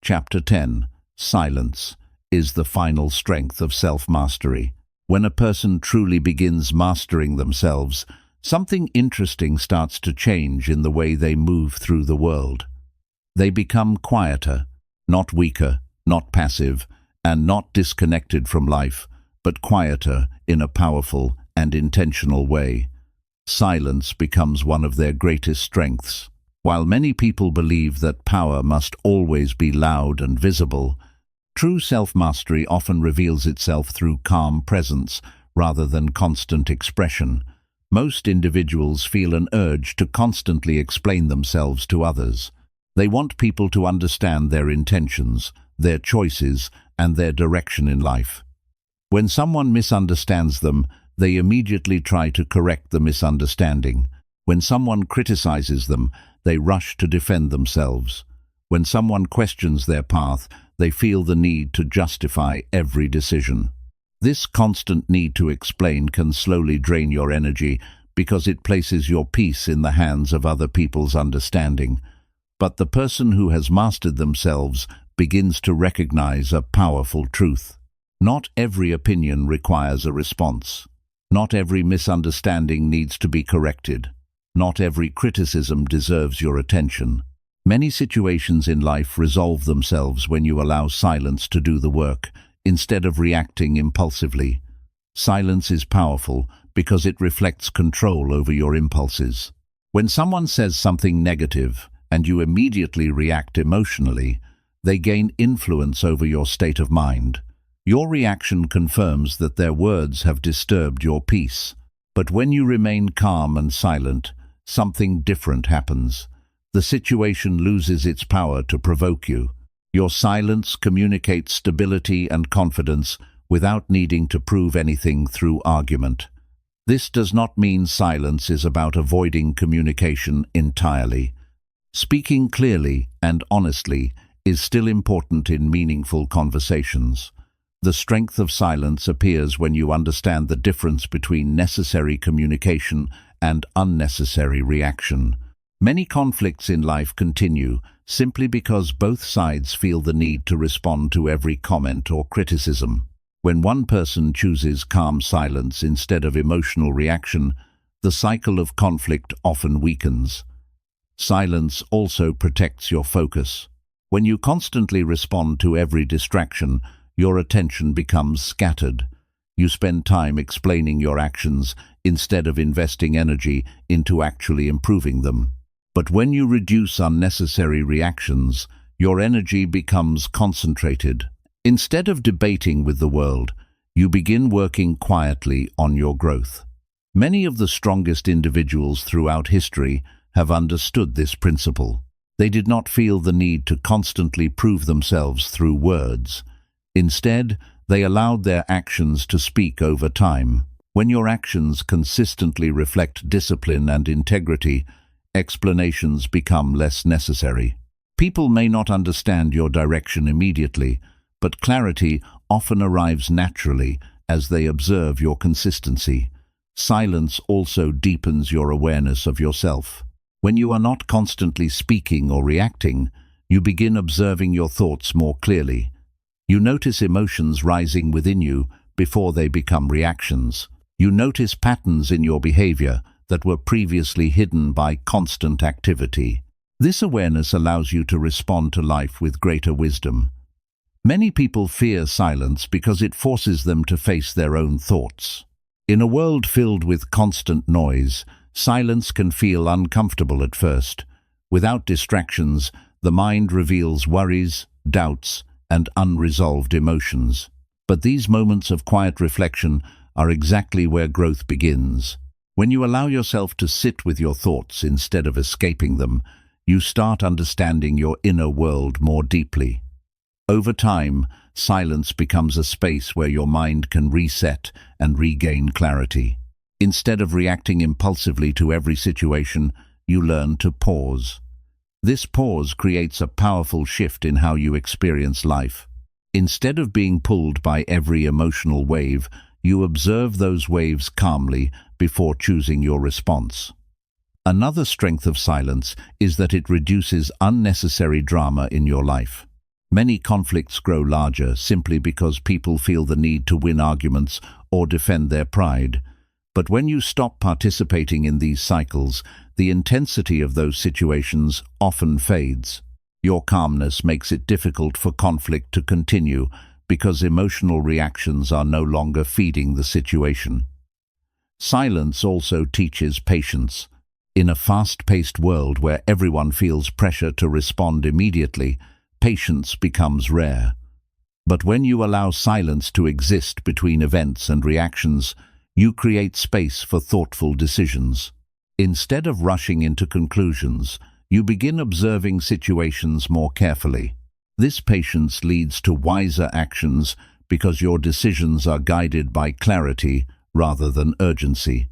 Chapter 10. Silence is the final strength of self-mastery. When a person truly begins mastering themselves, something interesting starts to change in the way they move through the world. They become quieter, not weaker, not passive, and not disconnected from life, but quieter in a powerful and intentional way. Silence becomes one of their greatest strengths. While many people believe that power must always be loud and visible, true self-mastery often reveals itself through calm presence rather than constant expression. Most individuals feel an urge to constantly explain themselves to others. They want people to understand their intentions, their choices, and their direction in life. When someone misunderstands them, they immediately try to correct the misunderstanding. When someone criticizes them, they rush to defend themselves. When someone questions their path, they feel the need to justify every decision. This constant need to explain can slowly drain your energy because it places your peace in the hands of other people's understanding. But the person who has mastered themselves begins to recognize a powerful truth. Not every opinion requires a response. Not every misunderstanding needs to be corrected. Not every criticism deserves your attention. Many situations in life resolve themselves when you allow silence to do the work, instead of reacting impulsively. Silence is powerful because it reflects control over your impulses. When someone says something negative and you immediately react emotionally, they gain influence over your state of mind. Your reaction confirms that their words have disturbed your peace. But when you remain calm and silent, something different happens. The situation loses its power to provoke you. Your silence communicates stability and confidence without needing to prove anything through argument. This does not mean silence is about avoiding communication entirely. Speaking clearly and honestly is still important in meaningful conversations. The strength of silence appears when you understand the difference between necessary communication and unnecessary reaction. Many conflicts in life continue simply because both sides feel the need to respond to every comment or criticism. When one person chooses calm silence instead of emotional reaction, the cycle of conflict often weakens. Silence also protects your focus. When you constantly respond to every distraction, your attention becomes scattered. You spend time explaining your actions instead of investing energy into actually improving them. But when you reduce unnecessary reactions, your energy becomes concentrated. Instead of debating with the world, you begin working quietly on your growth. Many of the strongest individuals throughout history have understood this principle. They did not feel the need to constantly prove themselves through words. Instead, they allowed their actions to speak over time. When your actions consistently reflect discipline and integrity, explanations become less necessary. People may not understand your direction immediately, but clarity often arrives naturally as they observe your consistency. Silence also deepens your awareness of yourself. When you are not constantly speaking or reacting, you begin observing your thoughts more clearly. You notice emotions rising within you before they become reactions. You notice patterns in your behavior that were previously hidden by constant activity. This awareness allows you to respond to life with greater wisdom. Many people fear silence because it forces them to face their own thoughts. In a world filled with constant noise, silence can feel uncomfortable at first. Without distractions, the mind reveals worries, doubts, and unresolved emotions. But these moments of quiet reflection are exactly where growth begins. When you allow yourself to sit with your thoughts instead of escaping them, you start understanding your inner world more deeply. Over time, silence becomes a space where your mind can reset and regain clarity. Instead of reacting impulsively to every situation, you learn to pause. This pause creates a powerful shift in how you experience life. Instead of being pulled by every emotional wave, you observe those waves calmly before choosing your response. Another strength of silence is that it reduces unnecessary drama in your life. Many conflicts grow larger simply because people feel the need to win arguments or defend their pride. But when you stop participating in these cycles, the intensity of those situations often fades. Your calmness makes it difficult for conflict to continue because emotional reactions are no longer feeding the situation. Silence also teaches patience. In a fast-paced world where everyone feels pressure to respond immediately, patience becomes rare. But when you allow silence to exist between events and reactions, you create space for thoughtful decisions. Instead of rushing into conclusions, you begin observing situations more carefully. This patience leads to wiser actions because your decisions are guided by clarity rather than urgency.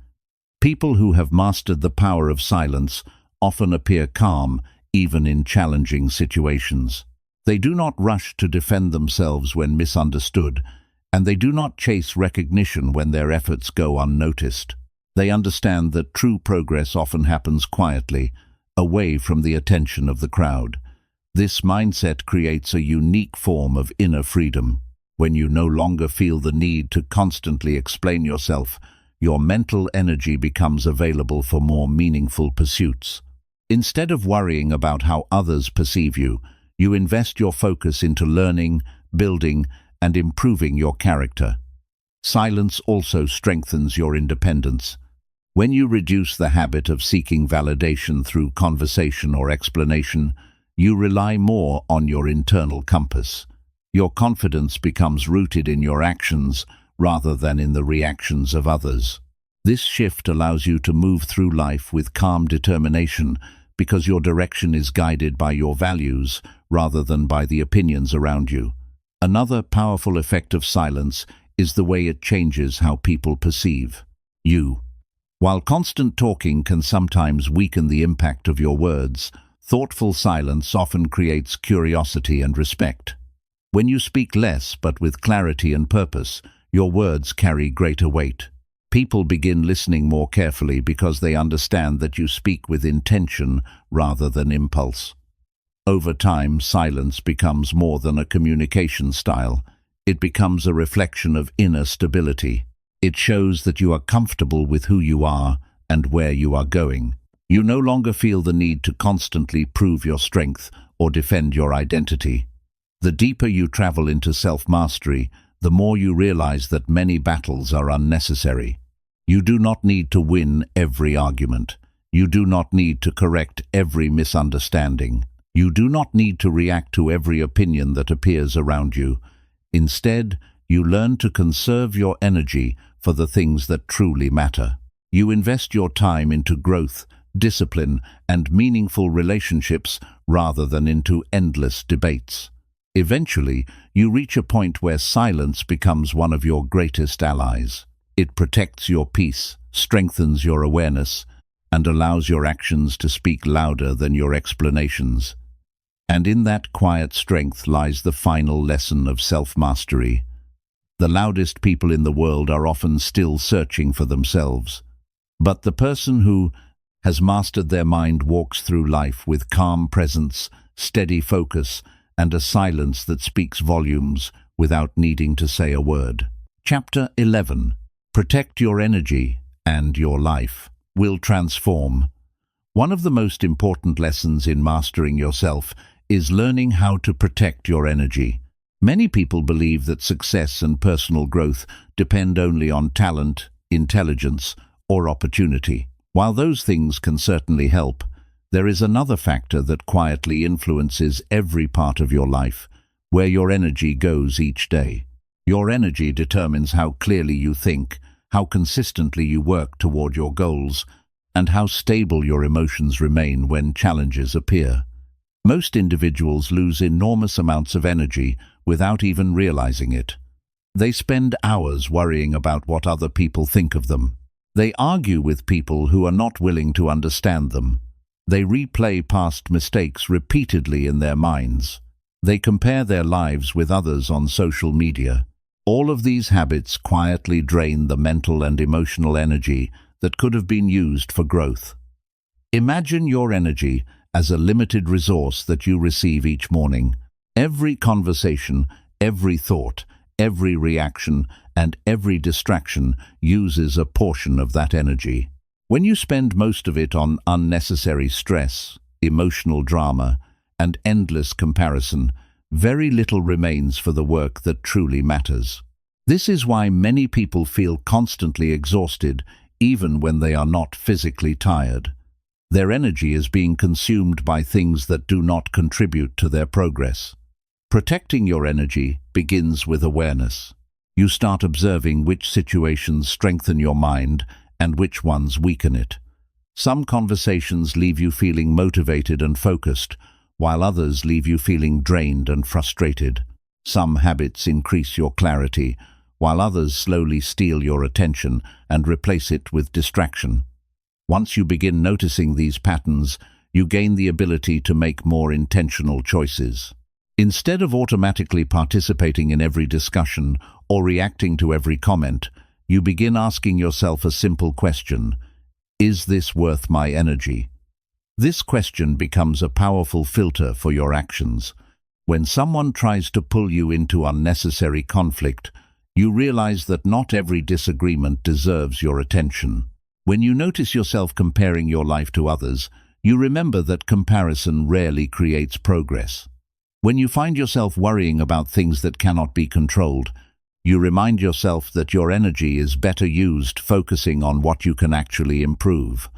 People who have mastered the power of silence often appear calm even in challenging situations. They do not rush to defend themselves when misunderstood, and they do not chase recognition when their efforts go unnoticed. They understand that true progress often happens quietly, away from the attention of the crowd. This mindset creates a unique form of inner freedom. When you no longer feel the need to constantly explain yourself, your mental energy becomes available for more meaningful pursuits. Instead of worrying about how others perceive you, you invest your focus into learning, building, and improving your character. Silence also strengthens your independence. When you reduce the habit of seeking validation through conversation or explanation, you rely more on your internal compass. Your confidence becomes rooted in your actions rather than in the reactions of others. This shift allows you to move through life with calm determination because your direction is guided by your values rather than by the opinions around you. Another powerful effect of silence is the way it changes how people perceive you. While constant talking can sometimes weaken the impact of your words, thoughtful silence often creates curiosity and respect. When you speak less but with clarity and purpose, your words carry greater weight. People begin listening more carefully because they understand that you speak with intention rather than impulse. Over time, silence becomes more than a communication style. It becomes a reflection of inner stability. It shows that you are comfortable with who you are and where you are going. You no longer feel the need to constantly prove your strength or defend your identity. The deeper you travel into self-mastery, the more you realize that many battles are unnecessary. You do not need to win every argument. You do not need to correct every misunderstanding. You do not need to react to every opinion that appears around you. Instead, you learn to conserve your energy for the things that truly matter. You invest your time into growth, discipline, and meaningful relationships rather than into endless debates. Eventually, you reach a point where silence becomes one of your greatest allies. It protects your peace, strengthens your awareness, and allows your actions to speak louder than your explanations. And in that quiet strength lies the final lesson of self-mastery. The loudest people in the world are often still searching for themselves. But the person who has mastered their mind walks through life with calm presence, steady focus, and a silence that speaks volumes without needing to say a word. Chapter 11. Protect your energy, and your life will transform. One of the most important lessons in mastering yourself is learning how to protect your energy. Many people believe that success and personal growth depend only on talent, intelligence, or opportunity. While those things can certainly help, there is another factor that quietly influences every part of your life, where your energy goes each day. Your energy determines how clearly you think, how consistently you work toward your goals, and how stable your emotions remain when challenges appear. Most individuals lose enormous amounts of energy without even realizing it. They spend hours worrying about what other people think of them. They argue with people who are not willing to understand them. They replay past mistakes repeatedly in their minds. They compare their lives with others on social media. All of these habits quietly drain the mental and emotional energy that could have been used for growth. Imagine your energy as a limited resource that you receive each morning. Every conversation, every thought, every reaction, and every distraction uses a portion of that energy. When you spend most of it on unnecessary stress, emotional drama, and endless comparison, very little remains for the work that truly matters. This is why many people feel constantly exhausted, even when they are not physically tired. Their energy is being consumed by things that do not contribute to their progress. Protecting your energy begins with awareness. You start observing which situations strengthen your mind and which ones weaken it. Some conversations leave you feeling motivated and focused, while others leave you feeling drained and frustrated. Some habits increase your clarity, while others slowly steal your attention and replace it with distraction. Once you begin noticing these patterns, you gain the ability to make more intentional choices. Instead of automatically participating in every discussion or reacting to every comment, you begin asking yourself a simple question: is this worth my energy? This question becomes a powerful filter for your actions. When someone tries to pull you into unnecessary conflict, you realize that not every disagreement deserves your attention. When you notice yourself comparing your life to others, you remember that comparison rarely creates progress. When you find yourself worrying about things that cannot be controlled, you remind yourself that your energy is better used focusing on what you can actually improve.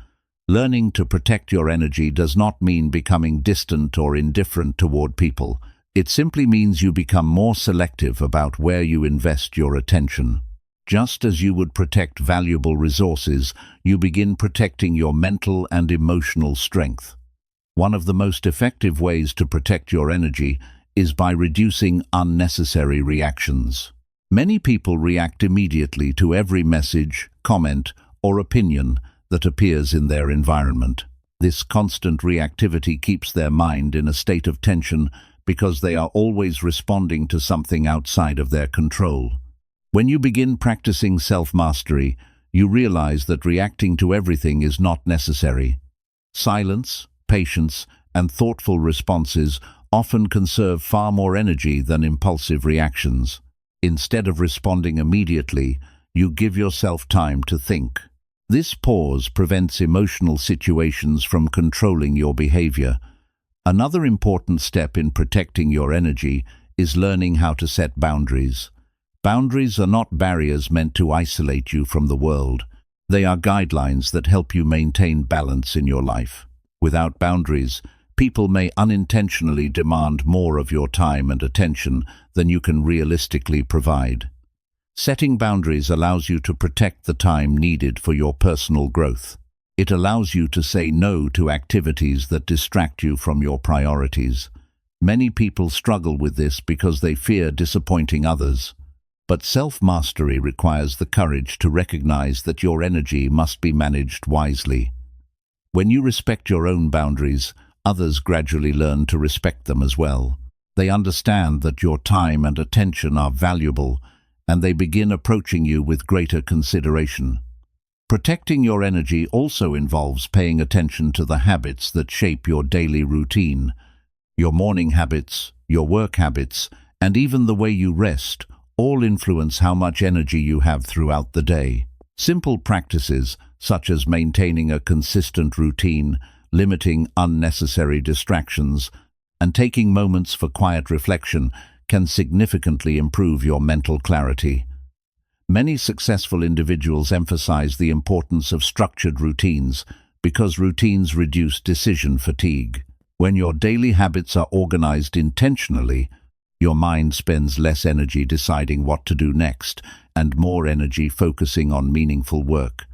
Learning to protect your energy does not mean becoming distant or indifferent toward people. It simply means you become more selective about where you invest your attention. Just as you would protect valuable resources, you begin protecting your mental and emotional strength. One of the most effective ways to protect your energy is by reducing unnecessary reactions. Many people react immediately to every message, comment, or opinion that appears in their environment. This constant reactivity keeps their mind in a state of tension because they are always responding to something outside of their control. When you begin practicing self-mastery, you realize that reacting to everything is not necessary. Silence, patience, and thoughtful responses often conserve far more energy than impulsive reactions. Instead of responding immediately, you give yourself time to think. This pause prevents emotional situations from controlling your behavior. Another important step in protecting your energy is learning how to set boundaries. Boundaries are not barriers meant to isolate you from the world. They are guidelines that help you maintain balance in your life. Without boundaries, people may unintentionally demand more of your time and attention than you can realistically provide. Setting boundaries allows you to protect the time needed for your personal growth. It allows you to say no to activities that distract you from your priorities. Many people struggle with this because they fear disappointing others. But self-mastery requires the courage to recognize that your energy must be managed wisely. When you respect your own boundaries, others gradually learn to respect them as well. They understand that your time and attention are valuable, and they begin approaching you with greater consideration. Protecting your energy also involves paying attention to the habits that shape your daily routine. Your morning habits, your work habits, and even the way you rest all influence how much energy you have throughout the day. Simple practices, such as maintaining a consistent routine, limiting unnecessary distractions, and taking moments for quiet reflection, can significantly improve your mental clarity. Many successful individuals emphasize the importance of structured routines because routines reduce decision fatigue. When your daily habits are organized intentionally, your mind spends less energy deciding what to do next and more energy focusing on meaningful work.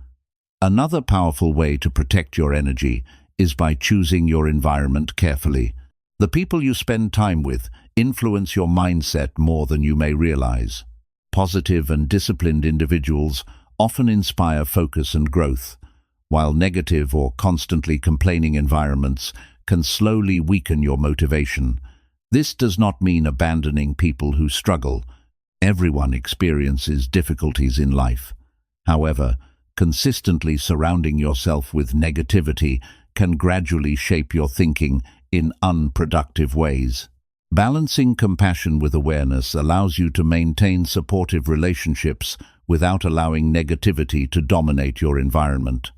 Another powerful way to protect your energy is by choosing your environment carefully. The people you spend time with influence your mindset more than you may realize. Positive and disciplined individuals often inspire focus and growth, while negative or constantly complaining environments can slowly weaken your motivation. This does not mean abandoning people who struggle. Everyone experiences difficulties in life. However, consistently surrounding yourself with negativity can gradually shape your thinking in unproductive ways. Balancing compassion with awareness allows you to maintain supportive relationships without allowing negativity to dominate your environment.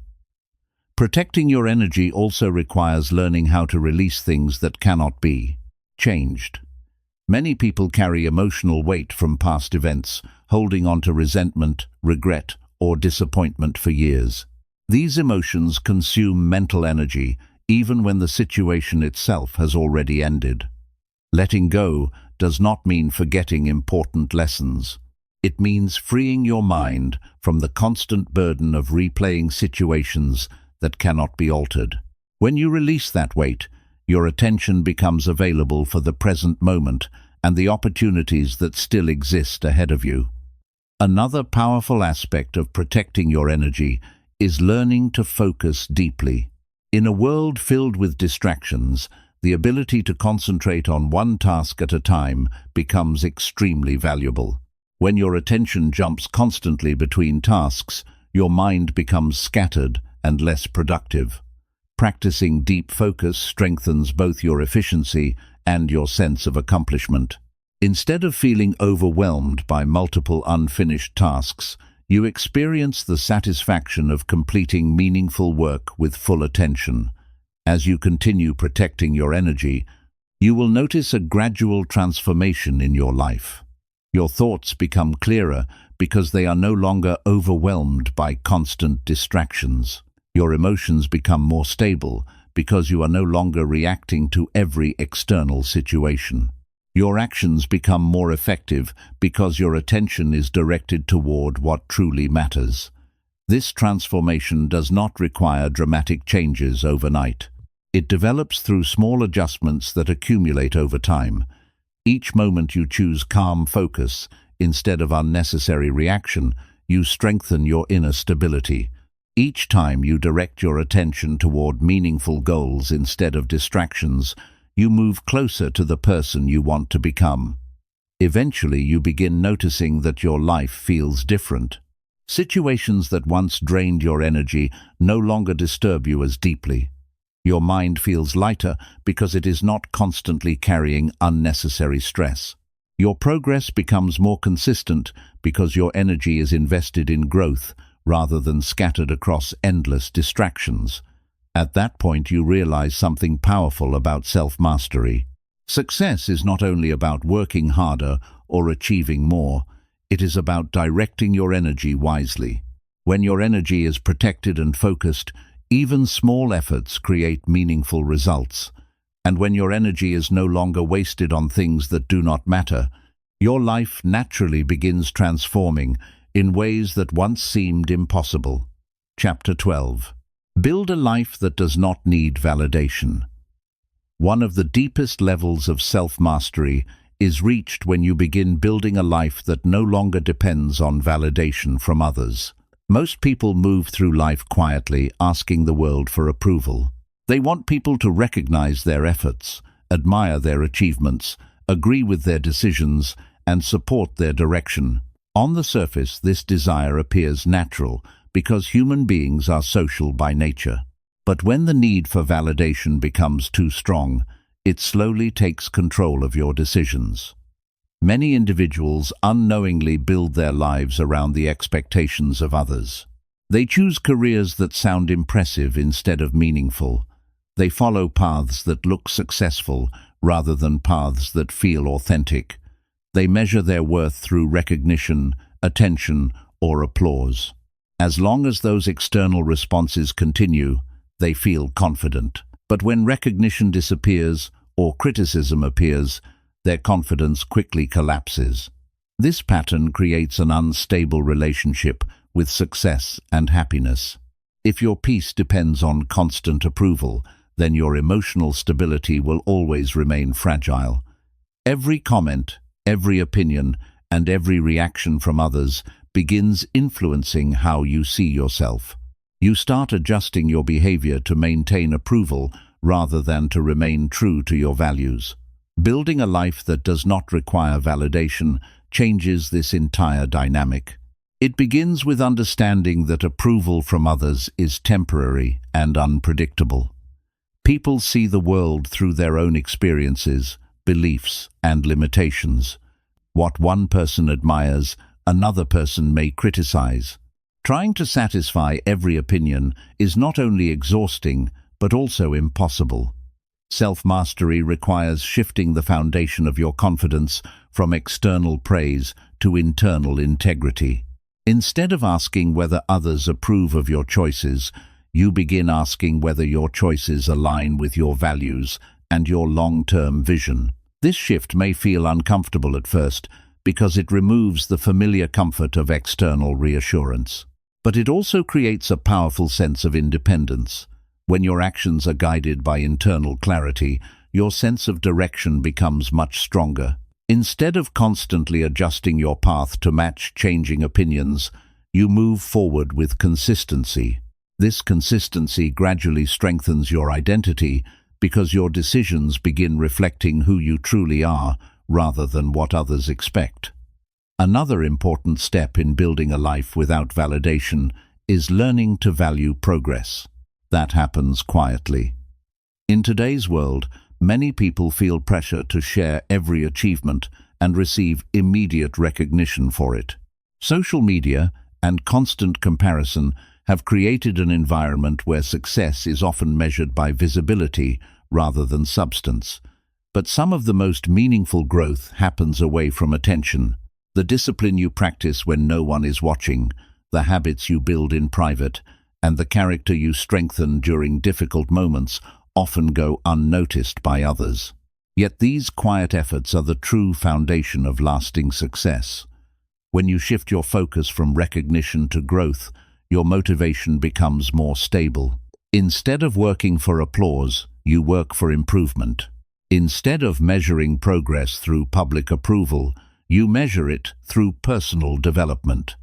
Protecting your energy also requires learning how to release things that cannot be changed. Many people carry emotional weight from past events, holding on to resentment, regret, or disappointment for years. These emotions consume mental energy, even when the situation itself has already ended. Letting go does not mean forgetting important lessons. It means freeing your mind from the constant burden of replaying situations that cannot be altered. When you release that weight, Your attention becomes available for the present moment and the opportunities that still exist ahead of you. Another powerful aspect of protecting your energy is learning to focus deeply. In a world filled with distractions, the ability to concentrate on one task at a time becomes extremely valuable. When your attention jumps constantly between tasks, your mind becomes scattered and less productive. Practicing deep focus strengthens both your efficiency and your sense of accomplishment. Instead of feeling overwhelmed by multiple unfinished tasks, you experience the satisfaction of completing meaningful work with full attention. As you continue protecting your energy, you will notice a gradual transformation in your life. Your thoughts become clearer because they are no longer overwhelmed by constant distractions. Your emotions become more stable because you are no longer reacting to every external situation. Your actions become more effective because your attention is directed toward what truly matters. This transformation does not require dramatic changes overnight. It develops through small adjustments that accumulate over time. Each moment you choose calm focus instead of unnecessary reaction, you strengthen your inner stability. Each time you direct your attention toward meaningful goals instead of distractions, you move closer to the person you want to become. Eventually, you begin noticing that your life feels different. Situations that once drained your energy no longer disturb you as deeply. Your mind feels lighter because it is not constantly carrying unnecessary stress. Your progress becomes more consistent because your energy is invested in growth rather than scattered across endless distractions. At that point, you realize something powerful about self-mastery. Success is not only about working harder or achieving more, it is about directing your energy wisely. When your energy is protected and focused, even small efforts create meaningful results. And when your energy is no longer wasted on things that do not matter, your life naturally begins transforming in ways that once seemed impossible. Chapter 12. Build a life that does not need validation. One of the deepest levels of self-mastery is reached when you begin building a life that no longer depends on validation from others. Most people move through life quietly, asking the world for approval. They want people to recognize their efforts, admire their achievements, agree with their decisions, and support their direction. On the surface, this desire appears natural, because human beings are social by nature. But when the need for validation becomes too strong, it slowly takes control of your decisions. Many individuals unknowingly build their lives around the expectations of others. They choose careers that sound impressive instead of meaningful. They follow paths that look successful rather than paths that feel authentic. They measure their worth through recognition, attention, or applause. As long as those external responses continue, they feel confident. But when recognition disappears or criticism appears, their confidence quickly collapses. This pattern creates an unstable relationship with success and happiness. If your peace depends on constant approval, then your emotional stability will always remain fragile. Every comment, every opinion, and every reaction from others begins influencing how you see yourself. You start adjusting your behavior to maintain approval rather than to remain true to your values. Building a life that does not require validation changes this entire dynamic. It begins with understanding that approval from others is temporary and unpredictable. People see the world through their own experiences, beliefs, and limitations. What one person admires, another person may criticize. Trying to satisfy every opinion is not only exhausting, but also impossible. Self-mastery requires shifting the foundation of your confidence from external praise to internal integrity. Instead of asking whether others approve of your choices, you begin asking whether your choices align with your values and your long-term vision. This shift may feel uncomfortable at first because it removes the familiar comfort of external reassurance. But it also creates a powerful sense of independence. When your actions are guided by internal clarity, your sense of direction becomes much stronger. Instead of constantly adjusting your path to match changing opinions, you move forward with consistency. This consistency gradually strengthens your identity because your decisions begin reflecting who you truly are rather than what others expect. Another important step in building a life without validation is learning to value progress. That happens quietly. In today's world, many people feel pressure to share every achievement and receive immediate recognition for it. Social media and constant comparison have created an environment where success is often measured by visibility rather than substance. But some of the most meaningful growth happens away from attention. The discipline you practice when no one is watching, the habits you build in private, and the character you strengthen during difficult moments often go unnoticed by others. Yet these quiet efforts are the true foundation of lasting success. When you shift your focus from recognition to growth, your motivation becomes more stable. Instead of working for applause, you work for improvement. Instead of measuring progress through public approval, you measure it through personal development.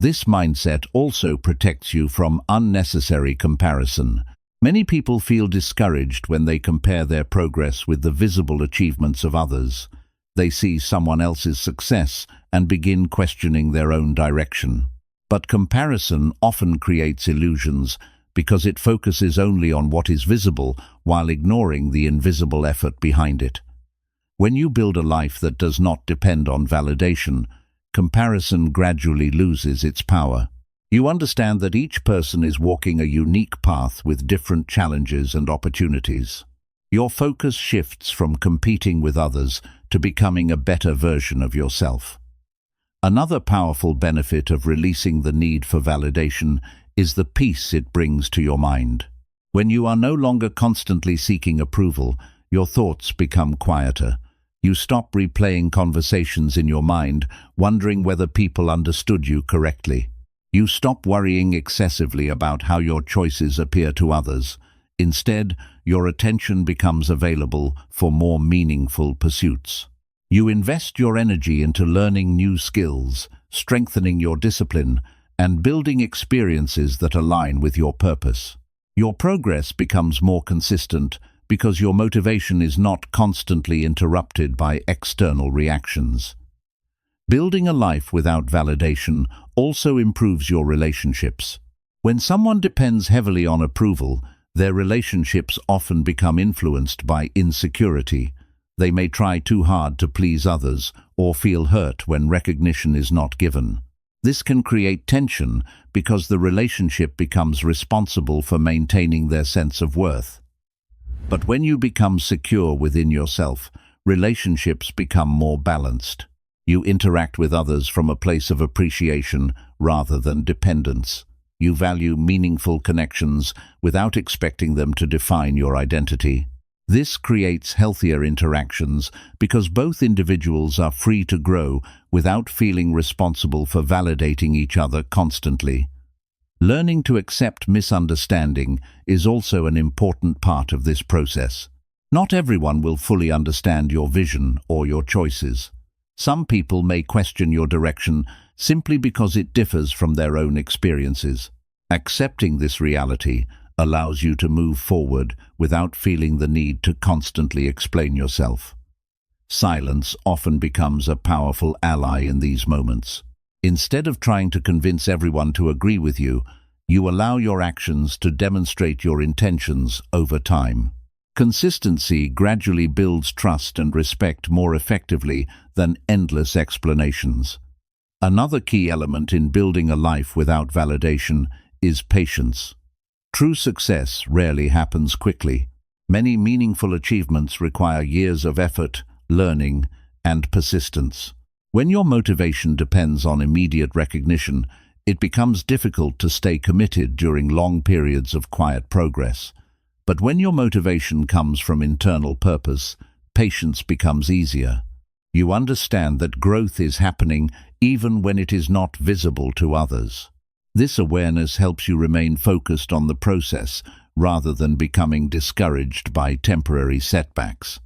This mindset also protects you from unnecessary comparison. Many people feel discouraged when they compare their progress with the visible achievements of others. They see someone else's success and begin questioning their own direction. But comparison often creates illusions because it focuses only on what is visible while ignoring the invisible effort behind it. When you build a life that does not depend on validation, comparison gradually loses its power. You understand that each person is walking a unique path with different challenges and opportunities. Your focus shifts from competing with others to becoming a better version of yourself. Another powerful benefit of releasing the need for validation is the peace it brings to your mind. When you are no longer constantly seeking approval, your thoughts become quieter. You stop replaying conversations in your mind, wondering whether people understood you correctly. You stop worrying excessively about how your choices appear to others. Instead, your attention becomes available for more meaningful pursuits. You invest your energy into learning new skills, strengthening your discipline, and building experiences that align with your purpose. Your progress becomes more consistent because your motivation is not constantly interrupted by external reactions. Building a life without validation also improves your relationships. When someone depends heavily on approval, their relationships often become influenced by insecurity. They may try too hard to please others or feel hurt when recognition is not given. This can create tension because the relationship becomes responsible for maintaining their sense of worth. But when you become secure within yourself, relationships become more balanced. You interact with others from a place of appreciation rather than dependence. You value meaningful connections without expecting them to define your identity. This creates healthier interactions because both individuals are free to grow without feeling responsible for validating each other constantly. Learning to accept misunderstanding is also an important part of this process. Not everyone will fully understand your vision or your choices. Some people may question your direction simply because it differs from their own experiences. Accepting this reality allows you to move forward without feeling the need to constantly explain yourself. Silence often becomes a powerful ally in these moments. Instead of trying to convince everyone to agree with you, you allow your actions to demonstrate your intentions over time. Consistency gradually builds trust and respect more effectively than endless explanations. Another key element in building a life without validation is patience. True success rarely happens quickly. Many meaningful achievements require years of effort, learning, and persistence. When your motivation depends on immediate recognition, it becomes difficult to stay committed during long periods of quiet progress. But when your motivation comes from internal purpose, patience becomes easier. You understand that growth is happening even when it is not visible to others. This awareness helps you remain focused on the process rather than becoming discouraged by temporary setbacks.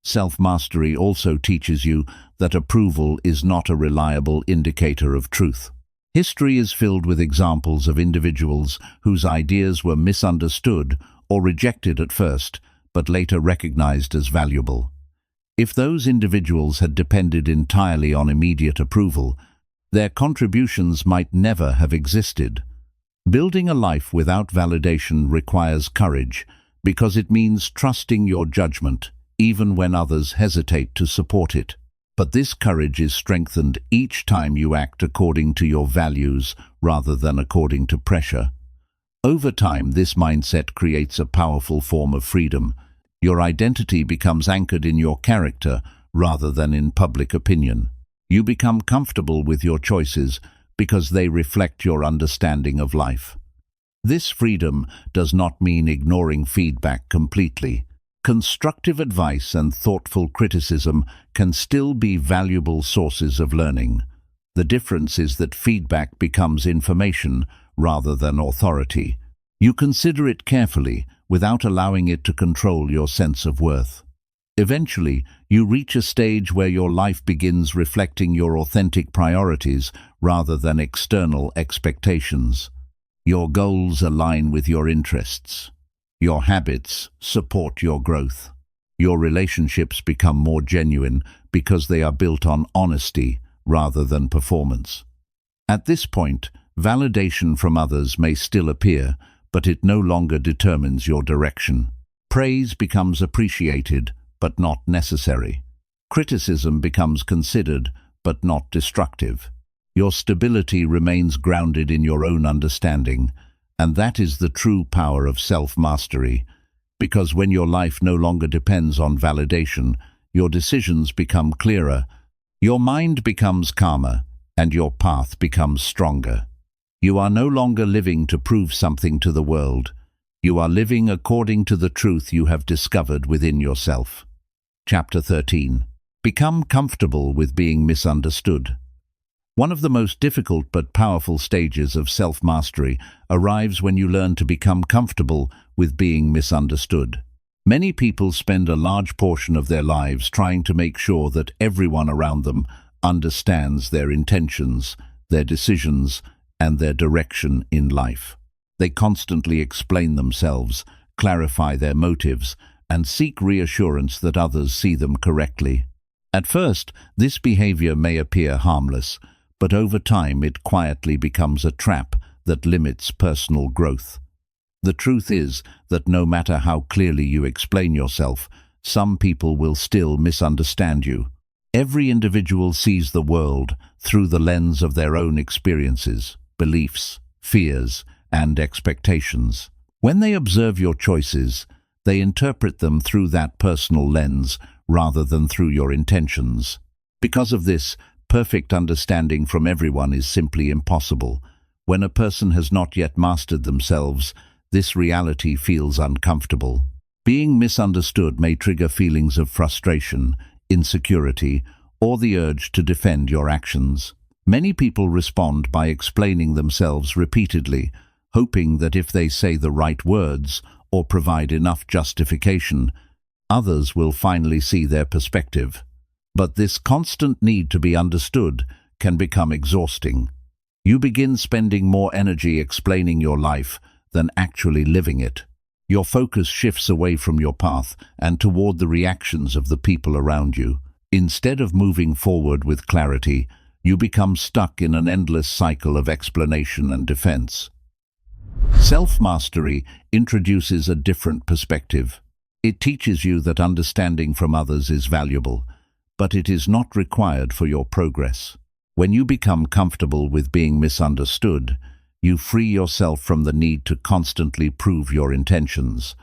Self-mastery also teaches you that approval is not a reliable indicator of truth. History is filled with examples of individuals whose ideas were misunderstood or rejected at first, but later recognized as valuable. If those individuals had depended entirely on immediate approval, their contributions might never have existed. Building a life without validation requires courage, because it means trusting your judgment, even when others hesitate to support it. But this courage is strengthened each time you act according to your values rather than according to pressure. Over time, this mindset creates a powerful form of freedom. Your identity becomes anchored in your character rather than in public opinion. You become comfortable with your choices because they reflect your understanding of life. This freedom does not mean ignoring feedback completely. Constructive advice and thoughtful criticism can still be valuable sources of learning. The difference is that feedback becomes information rather than authority. You consider it carefully without allowing it to control your sense of worth. Eventually, you reach a stage where your life begins reflecting your authentic priorities rather than external expectations. Your goals align with your interests. Your habits support your growth. Your relationships become more genuine because they are built on honesty rather than performance. At this point, validation from others may still appear, but it no longer determines your direction. Praise becomes appreciated, but not necessary. Criticism becomes considered, but not destructive. Your stability remains grounded in your own understanding, and that is the true power of self-mastery, because when your life no longer depends on validation, your decisions become clearer, your mind becomes calmer, and your path becomes stronger. You are no longer living to prove something to the world. You are living according to the truth you have discovered within yourself. Chapter 13. Become comfortable with being misunderstood. One of the most difficult but powerful stages of self-mastery arrives when you learn to become comfortable with being misunderstood. Many people spend a large portion of their lives trying to make sure that everyone around them understands their intentions, their decisions, and their direction in life. They constantly explain themselves, clarify their motives, and seek reassurance that others see them correctly. At first, this behavior may appear harmless, but over time it quietly becomes a trap that limits personal growth. The truth is that no matter how clearly you explain yourself, some people will still misunderstand you. Every individual sees the world through the lens of their own experiences, beliefs, fears, and expectations. When they observe your choices, they interpret them through that personal lens rather than through your intentions. Because of this, perfect understanding from everyone is simply impossible. When a person has not yet mastered themselves, this reality feels uncomfortable. Being misunderstood may trigger feelings of frustration, insecurity, or the urge to defend your actions. Many people respond by explaining themselves repeatedly, hoping that if they say the right words or provide enough justification, others will finally see their perspective. But this constant need to be understood can become exhausting. You begin spending more energy explaining your life than actually living it. Your focus shifts away from your path and toward the reactions of the people around you. Instead of moving forward with clarity, you become stuck in an endless cycle of explanation and defense. Self-mastery introduces a different perspective. It teaches you that understanding from others is valuable, but it is not required for your progress. When you become comfortable with being misunderstood, you free yourself from the need to constantly prove your intentions.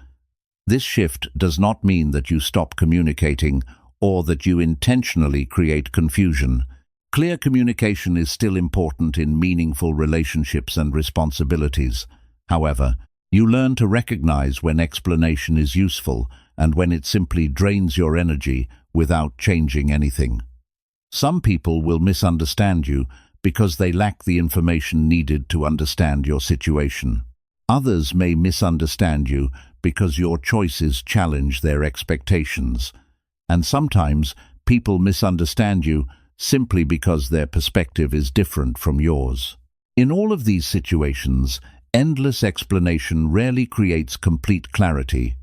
This shift does not mean that you stop communicating or that you intentionally create confusion. Clear communication is still important in meaningful relationships and responsibilities. However, you learn to recognize when explanation is useful and when it simply drains your energy without changing anything. Some people will misunderstand you because they lack the information needed to understand your situation. Others may misunderstand you because your choices challenge their expectations. And sometimes people misunderstand you simply because their perspective is different from yours. In all of these situations, endless explanation rarely creates complete clarity.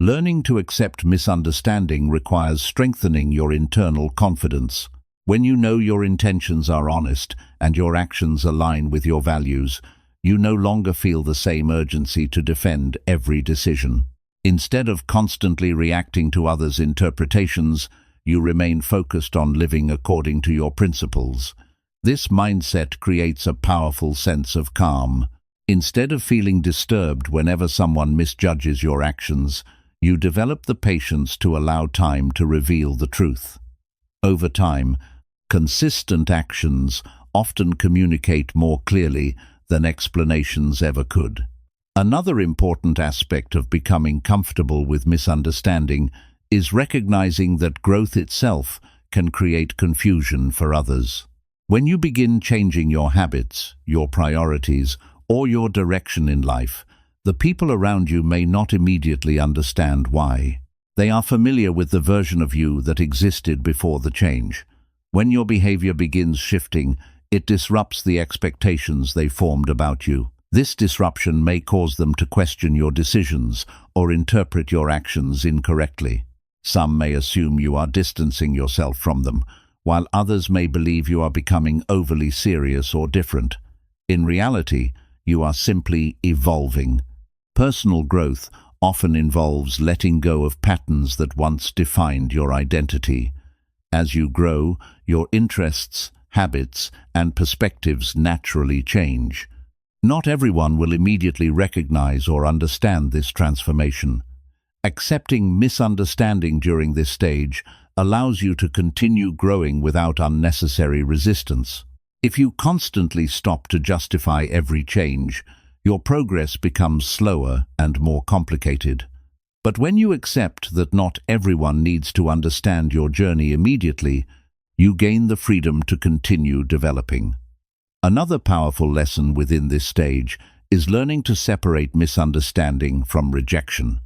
Learning to accept misunderstanding requires strengthening your internal confidence. When you know your intentions are honest and your actions align with your values, you no longer feel the same urgency to defend every decision. Instead of constantly reacting to others' interpretations, you remain focused on living according to your principles. This mindset creates a powerful sense of calm. Instead of feeling disturbed whenever someone misjudges your actions, you develop the patience to allow time to reveal the truth. Over time, consistent actions often communicate more clearly than explanations ever could. Another important aspect of becoming comfortable with misunderstanding is recognizing that growth itself can create confusion for others. When you begin changing your habits, your priorities, or your direction in life, the people around you may not immediately understand why. They are familiar with the version of you that existed before the change. When your behavior begins shifting, it disrupts the expectations they formed about you. This disruption may cause them to question your decisions or interpret your actions incorrectly. Some may assume you are distancing yourself from them, while others may believe you are becoming overly serious or different. In reality, you are simply evolving. Personal growth often involves letting go of patterns that once defined your identity. As you grow, your interests, habits, and perspectives naturally change. Not everyone will immediately recognize or understand this transformation. Accepting misunderstanding during this stage allows you to continue growing without unnecessary resistance. If you constantly stop to justify every change, your progress becomes slower and more complicated. But when you accept that not everyone needs to understand your journey immediately, you gain the freedom to continue developing. Another powerful lesson within this stage is learning to separate misunderstanding from rejection.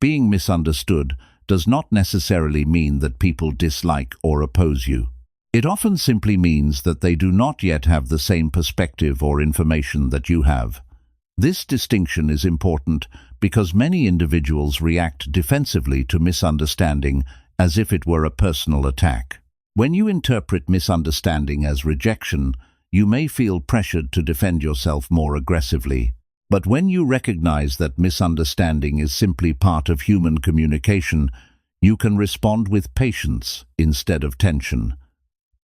Being misunderstood does not necessarily mean that people dislike or oppose you. It often simply means that they do not yet have the same perspective or information that you have. This distinction is important because many individuals react defensively to misunderstanding as if it were a personal attack. When you interpret misunderstanding as rejection, you may feel pressured to defend yourself more aggressively. But when you recognize that misunderstanding is simply part of human communication, you can respond with patience instead of tension.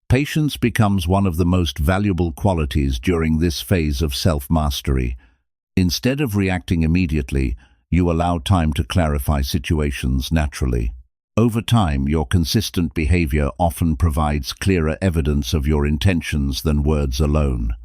Patience becomes one of the most valuable qualities during this phase of self-mastery. Instead of reacting immediately, you allow time to clarify situations naturally. Over time, your consistent behavior often provides clearer evidence of your intentions than words alone.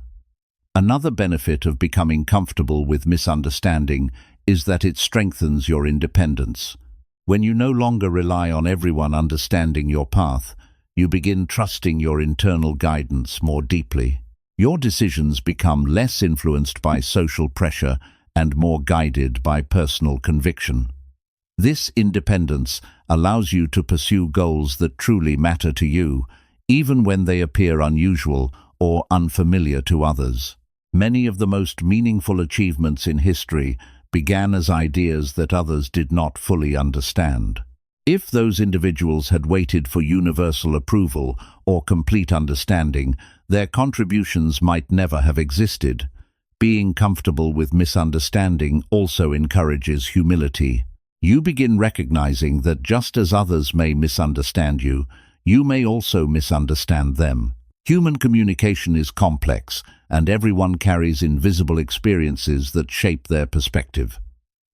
Another benefit of becoming comfortable with misunderstanding is that it strengthens your independence. When you no longer rely on everyone understanding your path, you begin trusting your internal guidance more deeply. Your decisions become less influenced by social pressure and more guided by personal conviction. This independence allows you to pursue goals that truly matter to you, even when they appear unusual or unfamiliar to others. Many of the most meaningful achievements in history began as ideas that others did not fully understand. If those individuals had waited for universal approval or complete understanding, their contributions might never have existed. Being comfortable with misunderstanding also encourages humility. You begin recognizing that just as others may misunderstand you, you may also misunderstand them. Human communication is complex, and everyone carries invisible experiences that shape their perspective.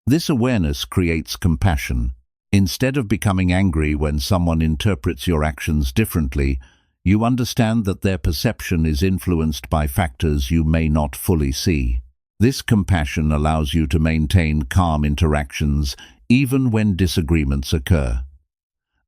This awareness creates compassion. Instead of becoming angry when someone interprets your actions differently, you understand that their perception is influenced by factors you may not fully see. This compassion allows you to maintain calm interactions even when disagreements occur.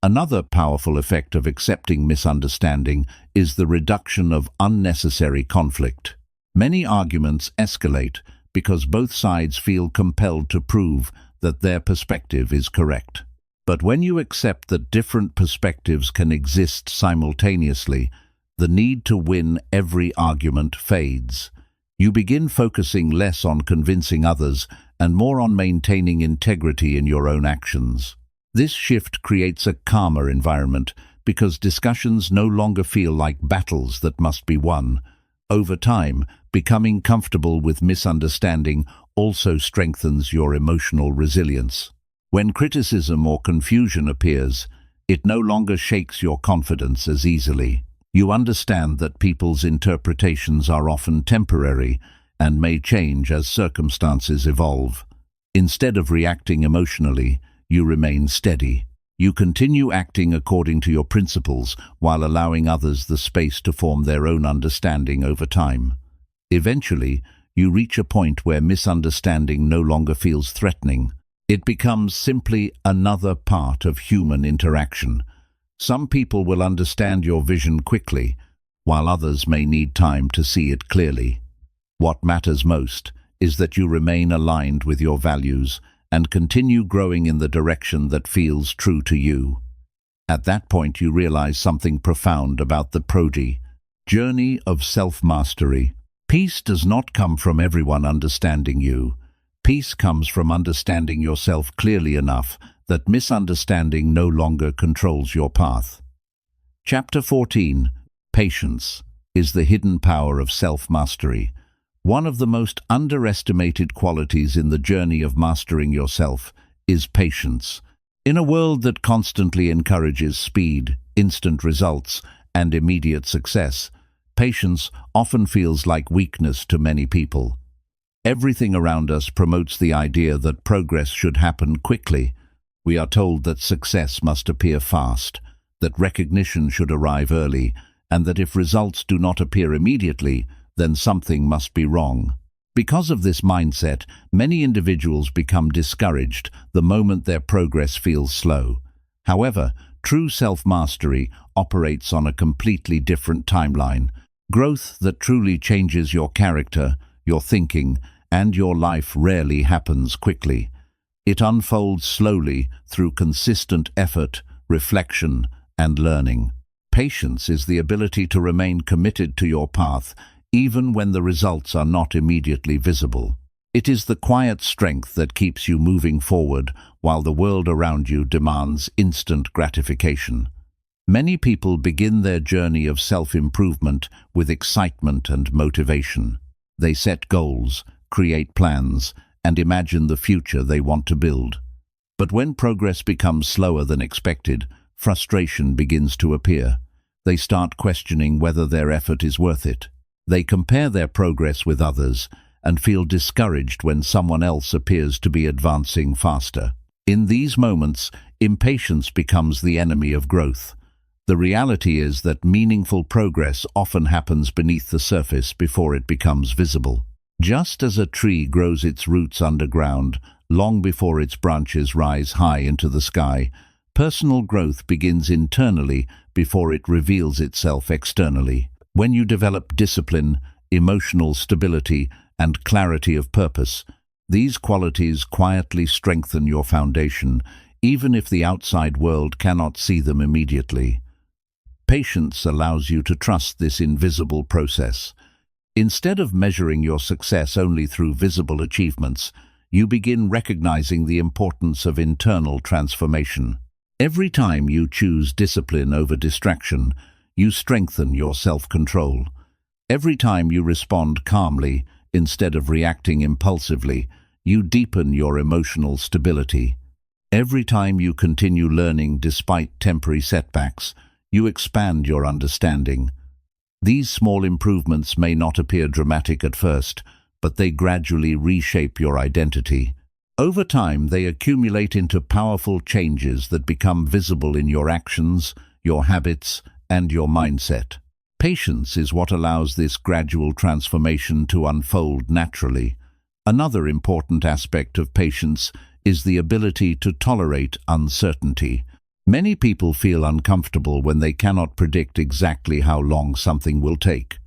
Another powerful effect of accepting misunderstanding is the reduction of unnecessary conflict. Many arguments escalate because both sides feel compelled to prove that their perspective is correct. But when you accept that different perspectives can exist simultaneously, the need to win every argument fades. You begin focusing less on convincing others and more on maintaining integrity in your own actions. This shift creates a calmer environment because discussions no longer feel like battles that must be won. Over time, becoming comfortable with misunderstanding also strengthens your emotional resilience. When criticism or confusion appears, it no longer shakes your confidence as easily. You understand that people's interpretations are often temporary and may change as circumstances evolve. Instead of reacting emotionally, you remain steady. You continue acting according to your principles while allowing others the space to form their own understanding over time. Eventually, you reach a point where misunderstanding no longer feels threatening. It becomes simply another part of human interaction. Some people will understand your vision quickly, while others may need time to see it clearly. What matters most is that you remain aligned with your values and continue growing in the direction that feels true to you. At that point, you realize something profound about the journey of self-mastery. Peace does not come from everyone understanding you. Peace comes from understanding yourself clearly enough that misunderstanding no longer controls your path. Chapter 14. Patience is the hidden power of self-mastery. One of the most underestimated qualities in the journey of mastering yourself is patience. In a world that constantly encourages speed, instant results, and immediate success, patience often feels like weakness to many people. Everything around us promotes the idea that progress should happen quickly. We are told that success must appear fast, that recognition should arrive early, and that if results do not appear immediately, then something must be wrong. Because of this mindset, many individuals become discouraged the moment their progress feels slow. However, true self-mastery operates on a completely different timeline. Growth that truly changes your character, your thinking, and your life rarely happens quickly. It unfolds slowly through consistent effort, reflection, and learning. Patience is the ability to remain committed to your path even when the results are not immediately visible. It is the quiet strength that keeps you moving forward while the world around you demands instant gratification. Many people begin their journey of self-improvement with excitement and motivation. They set goals, create plans, and imagine the future they want to build. But when progress becomes slower than expected, frustration begins to appear. They start questioning whether their effort is worth it. They compare their progress with others and feel discouraged when someone else appears to be advancing faster. In these moments, impatience becomes the enemy of growth. The reality is that meaningful progress often happens beneath the surface before it becomes visible. Just as a tree grows its roots underground, long before its branches rise high into the sky, personal growth begins internally before it reveals itself externally. When you develop discipline, emotional stability, and clarity of purpose, these qualities quietly strengthen your foundation, even if the outside world cannot see them immediately. Patience allows you to trust this invisible process. Instead of measuring your success only through visible achievements, you begin recognizing the importance of internal transformation. Every time you choose discipline over distraction, you strengthen your self-control. Every time you respond calmly instead of reacting impulsively, you deepen your emotional stability. Every time you continue learning despite temporary setbacks, you expand your understanding. These small improvements may not appear dramatic at first, but they gradually reshape your identity. Over time, they accumulate into powerful changes that become visible in your actions, your habits, and your mindset. Patience is what allows this gradual transformation to unfold naturally. Another important aspect of patience is the ability to tolerate uncertainty. Many people feel uncomfortable when they cannot predict exactly how long something will take.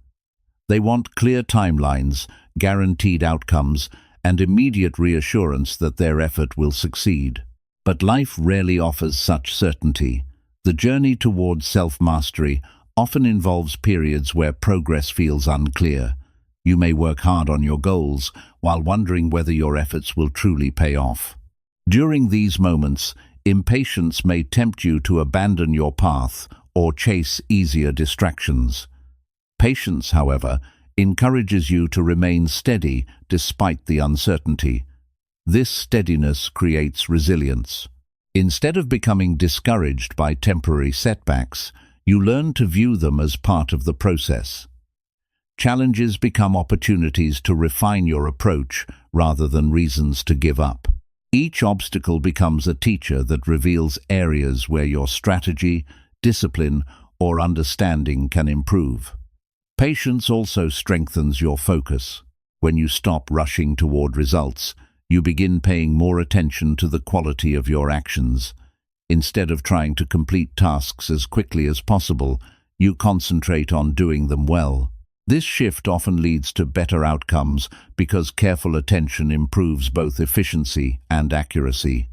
They want clear timelines, guaranteed outcomes, and immediate reassurance that their effort will succeed. But life rarely offers such certainty. The journey towards self-mastery often involves periods where progress feels unclear. You may work hard on your goals while wondering whether your efforts will truly pay off. During these moments, impatience may tempt you to abandon your path or chase easier distractions. Patience, however, encourages you to remain steady despite the uncertainty. This steadiness creates resilience. Instead of becoming discouraged by temporary setbacks, you learn to view them as part of the process. Challenges become opportunities to refine your approach rather than reasons to give up. Each obstacle becomes a teacher that reveals areas where your strategy, discipline, or understanding can improve. Patience also strengthens your focus. When you stop rushing toward results, you begin paying more attention to the quality of your actions. Instead of trying to complete tasks as quickly as possible, you concentrate on doing them well. This shift often leads to better outcomes because careful attention improves both efficiency and accuracy.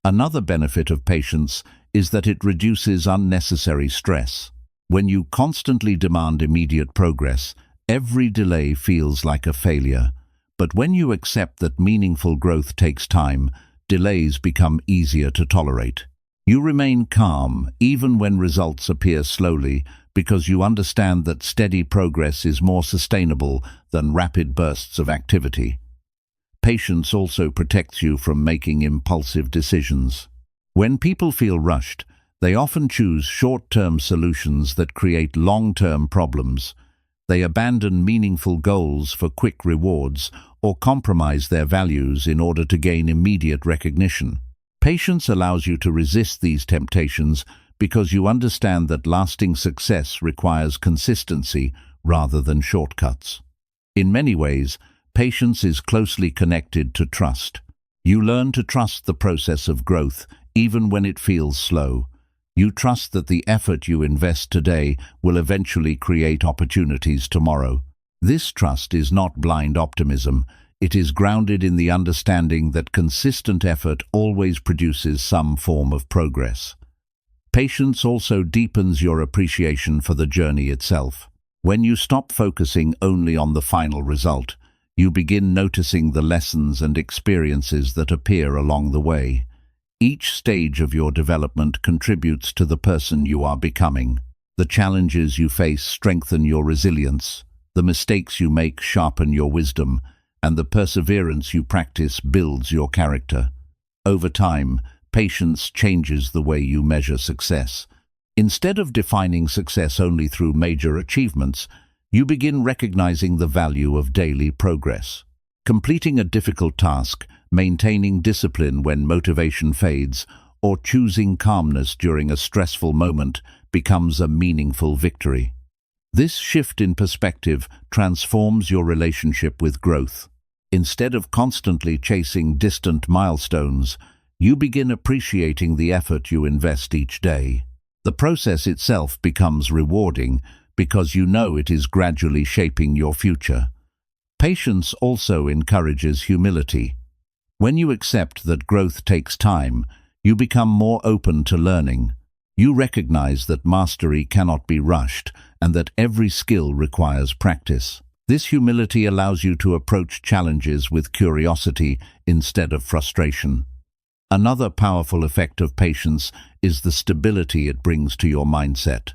Another benefit of patience is that it reduces unnecessary stress. When you constantly demand immediate progress, every delay feels like a failure. But when you accept that meaningful growth takes time, delays become easier to tolerate. You remain calm even when results appear slowly because you understand that steady progress is more sustainable than rapid bursts of activity. Patience also protects you from making impulsive decisions. When people feel rushed, they often choose short-term solutions that create long-term problems. They abandon meaningful goals for quick rewards or compromise their values in order to gain immediate recognition. Patience allows you to resist these temptations because you understand that lasting success requires consistency rather than shortcuts. In many ways, patience is closely connected to trust. You learn to trust the process of growth even when it feels slow. You trust that the effort you invest today will eventually create opportunities tomorrow. This trust is not blind optimism. It is grounded in the understanding that consistent effort always produces some form of progress. Patience also deepens your appreciation for the journey itself. When you stop focusing only on the final result, you begin noticing the lessons and experiences that appear along the way. Each stage of your development contributes to the person you are becoming. The challenges you face strengthen your resilience, the mistakes you make sharpen your wisdom, and the perseverance you practice builds your character. Over time, patience changes the way you measure success. Instead of defining success only through major achievements, you begin recognizing the value of daily progress. Completing a difficult task, maintaining discipline when motivation fades, or choosing calmness during a stressful moment becomes a meaningful victory. This shift in perspective transforms your relationship with growth. Instead of constantly chasing distant milestones, you begin appreciating the effort you invest each day. The process itself becomes rewarding because you know it is gradually shaping your future. Patience also encourages humility. When you accept that growth takes time, you become more open to learning. You recognize that mastery cannot be rushed and that every skill requires practice. This humility allows you to approach challenges with curiosity instead of frustration. Another powerful effect of patience is the stability it brings to your mindset.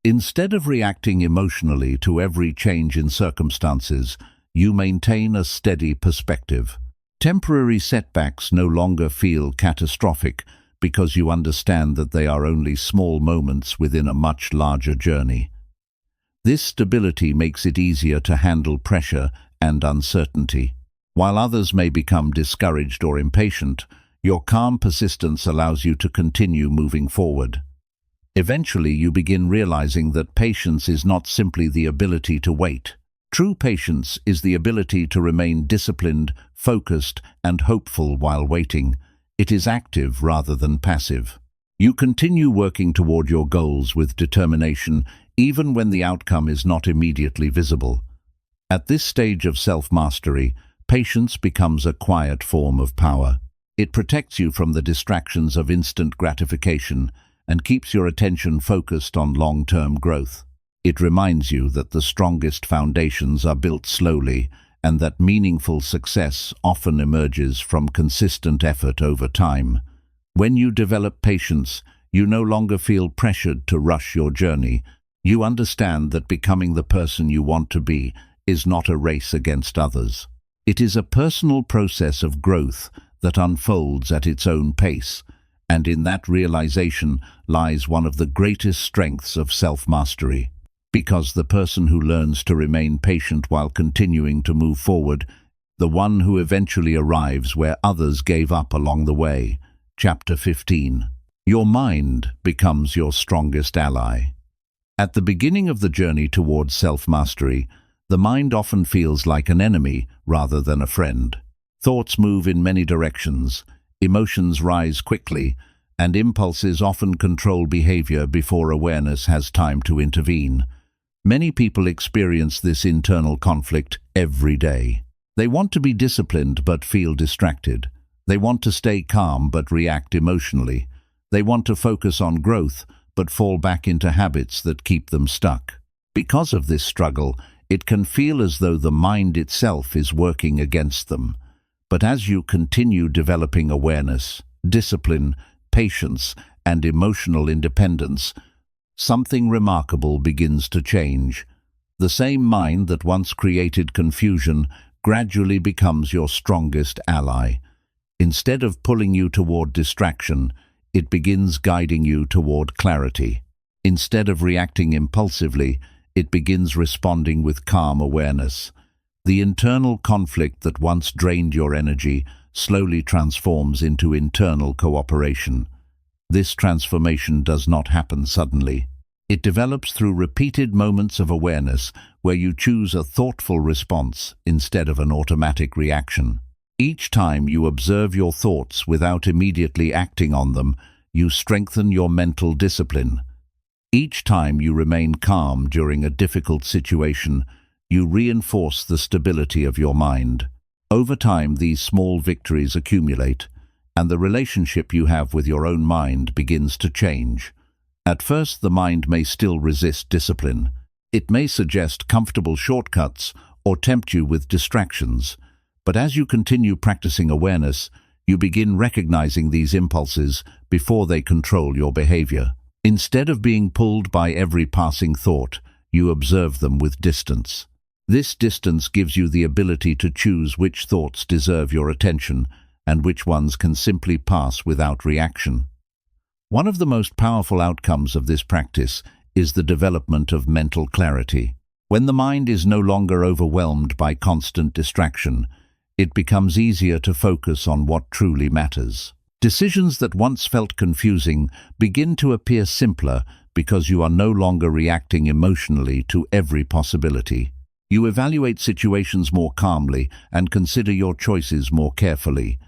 Instead of reacting emotionally to every change in circumstances, you maintain a steady perspective. Temporary setbacks no longer feel catastrophic because you understand that they are only small moments within a much larger journey. This stability makes it easier to handle pressure and uncertainty. While others may become discouraged or impatient, your calm persistence allows you to continue moving forward. Eventually, you begin realizing that patience is not simply the ability to wait. True patience is the ability to remain disciplined, focused, and hopeful while waiting. It is active rather than passive. You continue working toward your goals with determination, even when the outcome is not immediately visible. At this stage of self-mastery, patience becomes a quiet form of power. It protects you from the distractions of instant gratification and keeps your attention focused on long-term growth. It reminds you that the strongest foundations are built slowly and that meaningful success often emerges from consistent effort over time. When you develop patience, you no longer feel pressured to rush your journey. You understand that becoming the person you want to be is not a race against others. It is a personal process of growth that unfolds at its own pace, and in that realization lies one of the greatest strengths of self-mastery. Because the person who learns to remain patient while continuing to move forward, the one who eventually arrives where others gave up along the way. Chapter 15. Your mind becomes your strongest ally. At the beginning of the journey towards self-mastery, the mind often feels like an enemy rather than a friend. Thoughts move in many directions, emotions rise quickly, and impulses often control behavior before awareness has time to intervene. Many people experience this internal conflict every day. They want to be disciplined but feel distracted. They want to stay calm but react emotionally. They want to focus on growth but fall back into habits that keep them stuck. Because of this struggle, it can feel as though the mind itself is working against them. But as you continue developing awareness, discipline, patience, and emotional independence, something remarkable begins to change. The same mind that once created confusion gradually becomes your strongest ally. Instead of pulling you toward distraction, it begins guiding you toward clarity. Instead of reacting impulsively, it begins responding with calm awareness. The internal conflict that once drained your energy slowly transforms into internal cooperation. This transformation does not happen suddenly. It develops through repeated moments of awareness where you choose a thoughtful response instead of an automatic reaction. Each time you observe your thoughts without immediately acting on them, you strengthen your mental discipline. Each time you remain calm during a difficult situation, you reinforce the stability of your mind. Over time, these small victories accumulate, and the relationship you have with your own mind begins to change. At first, the mind may still resist discipline. It may suggest comfortable shortcuts or tempt you with distractions. But as you continue practicing awareness, you begin recognizing these impulses before they control your behavior. Instead of being pulled by every passing thought, you observe them with distance. This distance gives you the ability to choose which thoughts deserve your attention and which ones can simply pass without reaction. One of the most powerful outcomes of this practice is the development of mental clarity. When the mind is no longer overwhelmed by constant distraction, it becomes easier to focus on what truly matters. Decisions that once felt confusing begin to appear simpler because you are no longer reacting emotionally to every possibility. You evaluate situations more calmly and consider your choices more carefully.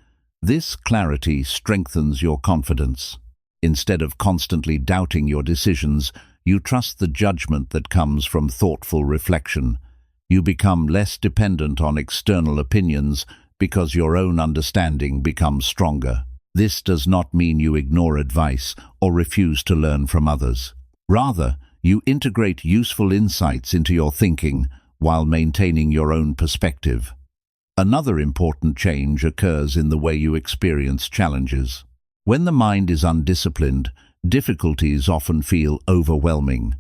This clarity strengthens your confidence. Instead of constantly doubting your decisions, you trust the judgment that comes from thoughtful reflection. You become less dependent on external opinions because your own understanding becomes stronger. This does not mean you ignore advice or refuse to learn from others. Rather, you integrate useful insights into your thinking while maintaining your own perspective. Another important change occurs in the way you experience challenges. When the mind is undisciplined, difficulties often feel overwhelming.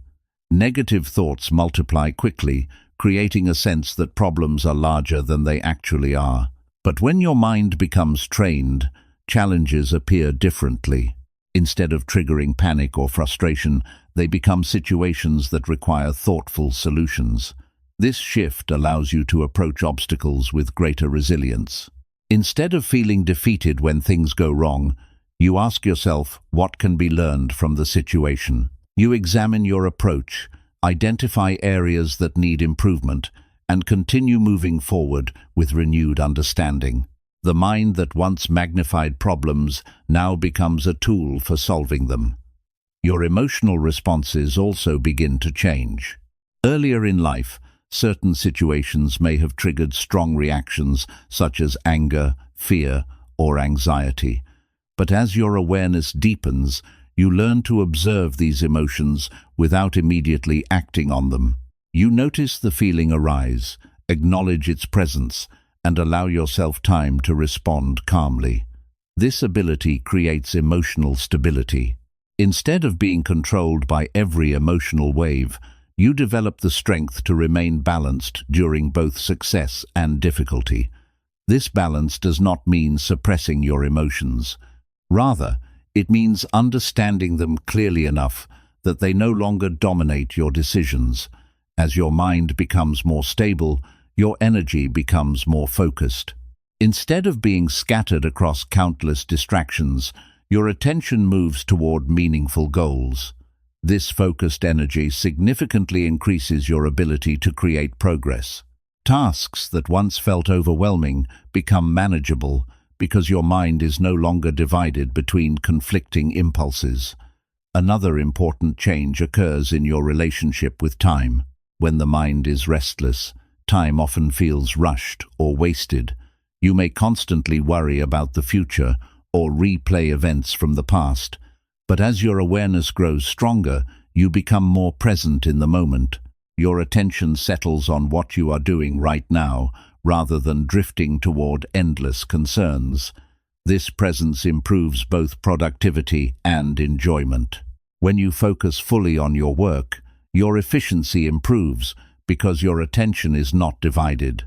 Negative thoughts multiply quickly, creating a sense that problems are larger than they actually are. But when your mind becomes trained, challenges appear differently. Instead of triggering panic or frustration, they become situations that require thoughtful solutions. This shift allows you to approach obstacles with greater resilience. Instead of feeling defeated when things go wrong, you ask yourself what can be learned from the situation. You examine your approach, identify areas that need improvement, and continue moving forward with renewed understanding. The mind that once magnified problems now becomes a tool for solving them. Your emotional responses also begin to change. Earlier in life, Certain situations may have triggered strong reactions such as anger, fear, or anxiety. But as your awareness deepens, you learn to observe these emotions without immediately acting on them. You notice the feeling arise, acknowledge its presence, and allow yourself time to respond calmly. This ability creates emotional stability. Instead of being controlled by every emotional wave, you develop the strength to remain balanced during both success and difficulty. This balance does not mean suppressing your emotions. Rather, it means understanding them clearly enough that they no longer dominate your decisions. As your mind becomes more stable, your energy becomes more focused. Instead of being scattered across countless distractions, your attention moves toward meaningful goals. This focused energy significantly increases your ability to create progress. Tasks that once felt overwhelming become manageable because your mind is no longer divided between conflicting impulses. Another important change occurs in your relationship with time. When the mind is restless, time often feels rushed or wasted. You may constantly worry about the future or replay events from the past. But as your awareness grows stronger, you become more present in the moment. Your attention settles on what you are doing right now, rather than drifting toward endless concerns. This presence improves both productivity and enjoyment. When you focus fully on your work, your efficiency improves because your attention is not divided.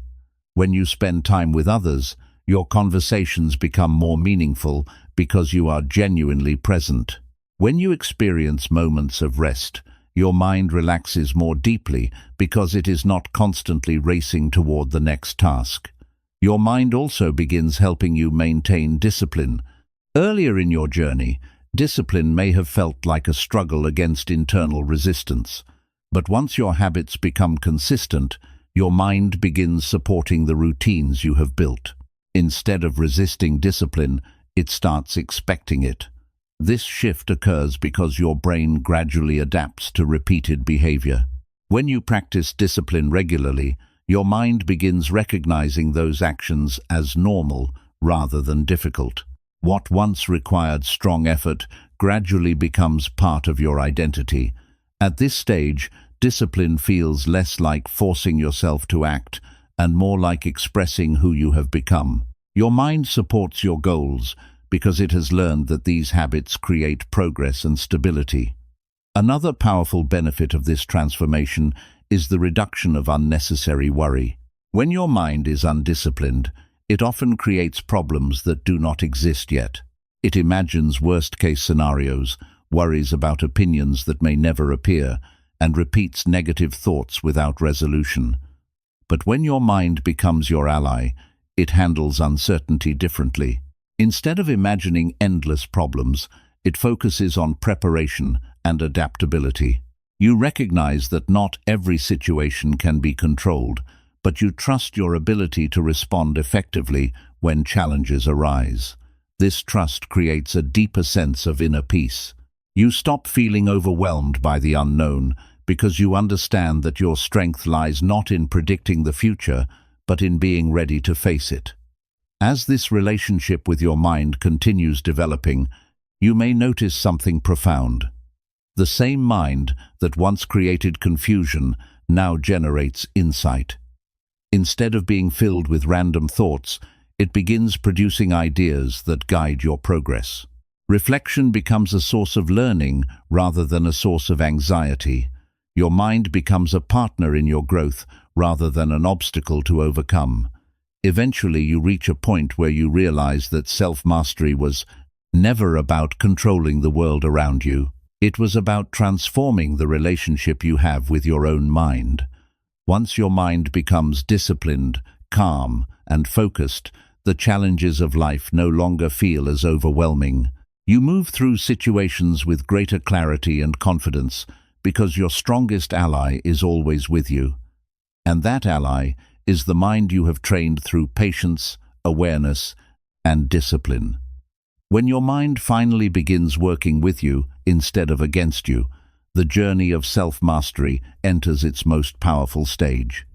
When you spend time with others, your conversations become more meaningful because you are genuinely present. When you experience moments of rest, your mind relaxes more deeply because it is not constantly racing toward the next task. Your mind also begins helping you maintain discipline. Earlier in your journey, discipline may have felt like a struggle against internal resistance. But once your habits become consistent, your mind begins supporting the routines you have built. Instead of resisting discipline, it starts expecting it. This shift occurs because your brain gradually adapts to repeated behavior. When you practice discipline regularly, your mind begins recognizing those actions as normal rather than difficult. What once required strong effort gradually becomes part of your identity. At this stage, discipline feels less like forcing yourself to act and more like expressing who you have become. Your mind supports your goals because it has learned that these habits create progress and stability. Another powerful benefit of this transformation is the reduction of unnecessary worry. When your mind is undisciplined, it often creates problems that do not exist yet. It imagines worst-case scenarios, worries about opinions that may never appear, and repeats negative thoughts without resolution. But when your mind becomes your ally, it handles uncertainty differently. Instead of imagining endless problems, it focuses on preparation and adaptability. You recognize that not every situation can be controlled, but you trust your ability to respond effectively when challenges arise. This trust creates a deeper sense of inner peace. You stop feeling overwhelmed by the unknown because you understand that your strength lies not in predicting the future, but in being ready to face it. As this relationship with your mind continues developing, you may notice something profound. The same mind that once created confusion now generates insight. Instead of being filled with random thoughts, it begins producing ideas that guide your progress. Reflection becomes a source of learning rather than a source of anxiety. Your mind becomes a partner in your growth rather than an obstacle to overcome. Eventually, you reach a point where you realize that self-mastery was never about controlling the world around you. It was about transforming the relationship you have with your own mind. Once your mind becomes disciplined, calm, and focused, the challenges of life no longer feel as overwhelming. You move through situations with greater clarity and confidence because your strongest ally is always with you. And that ally is the mind you have trained through patience, awareness, and discipline. When your mind finally begins working with you instead of against you, the journey of self-mastery enters its most powerful stage.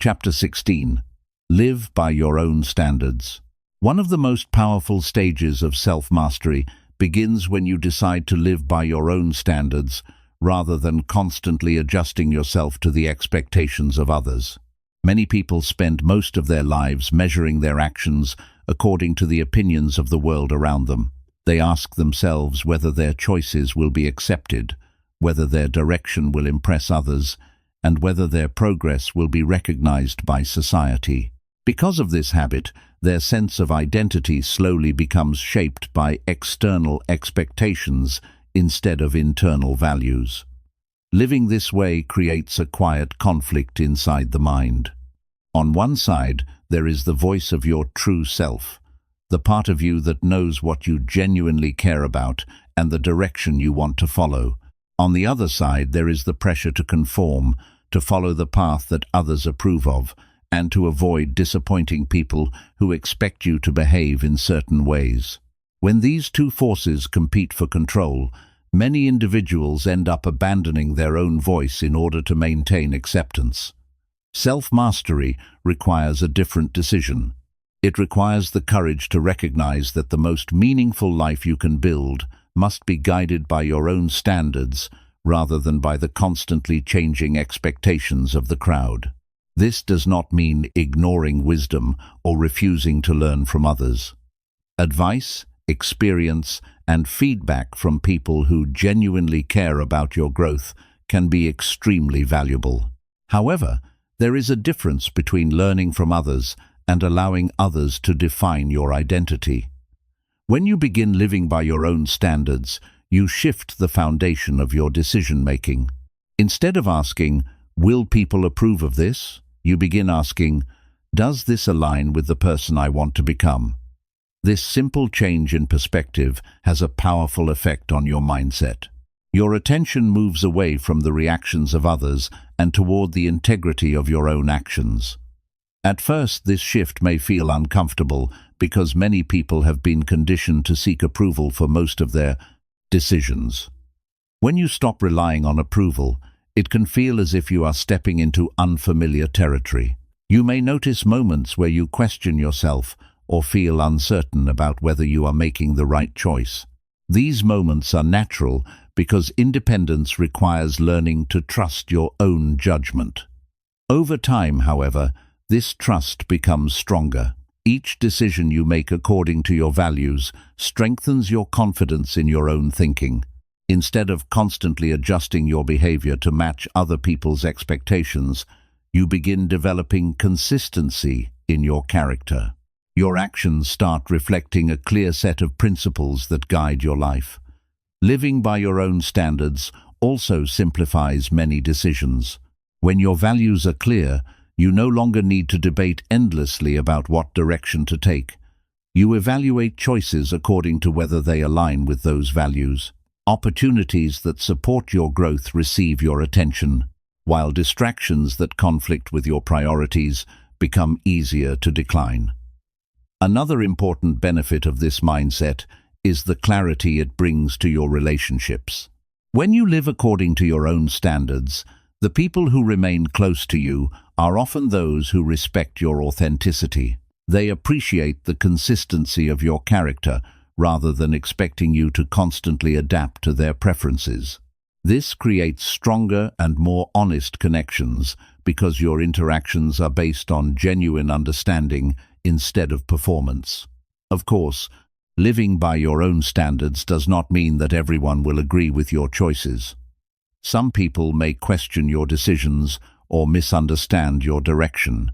Chapter 16. Live by your own standards. One of the most powerful stages of self-mastery begins when you decide to live by your own standards rather than constantly adjusting yourself to the expectations of others. Many people spend most of their lives measuring their actions according to the opinions of the world around them. They ask themselves whether their choices will be accepted, whether their direction will impress others, and whether their progress will be recognized by society. Because of this habit, their sense of identity slowly becomes shaped by external expectations instead of internal values. Living this way creates a quiet conflict inside the mind. On one side, there is the voice of your true self, the part of you that knows what you genuinely care about and the direction you want to follow. On the other side, there is the pressure to conform, to follow the path that others approve of, and to avoid disappointing people who expect you to behave in certain ways. When these two forces compete for control, many individuals end up abandoning their own voice in order to maintain acceptance. Self-mastery requires a different decision. It requires the courage to recognize that the most meaningful life you can build must be guided by your own standards rather than by the constantly changing expectations of the crowd. This does not mean ignoring wisdom or refusing to learn from others. Advice, experience, and feedback from people who genuinely care about your growth can be extremely valuable. However, there is a difference between learning from others and allowing others to define your identity. When you begin living by your own standards, you shift the foundation of your decision-making. Instead of asking, "Will people approve of this?" you begin asking, "Does this align with the person I want to become?" This simple change in perspective has a powerful effect on your mindset. Your attention moves away from the reactions of others and toward the integrity of your own actions. At first, this shift may feel uncomfortable because many people have been conditioned to seek approval for most of their decisions. When you stop relying on approval, it can feel as if you are stepping into unfamiliar territory. You may notice moments where you question yourself or feel uncertain about whether you are making the right choice. These moments are natural because independence requires learning to trust your own judgment. Over time, however, this trust becomes stronger. Each decision you make according to your values strengthens your confidence in your own thinking. Instead of constantly adjusting your behavior to match other people's expectations, you begin developing consistency in your character. Your actions start reflecting a clear set of principles that guide your life. Living by your own standards also simplifies many decisions. When your values are clear, you no longer need to debate endlessly about what direction to take. You evaluate choices according to whether they align with those values. Opportunities that support your growth receive your attention, while distractions that conflict with your priorities become easier to decline. Another important benefit of this mindset is the clarity it brings to your relationships. When you live according to your own standards, the people who remain close to you are often those who respect your authenticity. They appreciate the consistency of your character rather than expecting you to constantly adapt to their preferences. This creates stronger and more honest connections because your interactions are based on genuine understanding instead of performance. Of course, living by your own standards does not mean that everyone will agree with your choices. Some people may question your decisions or misunderstand your direction.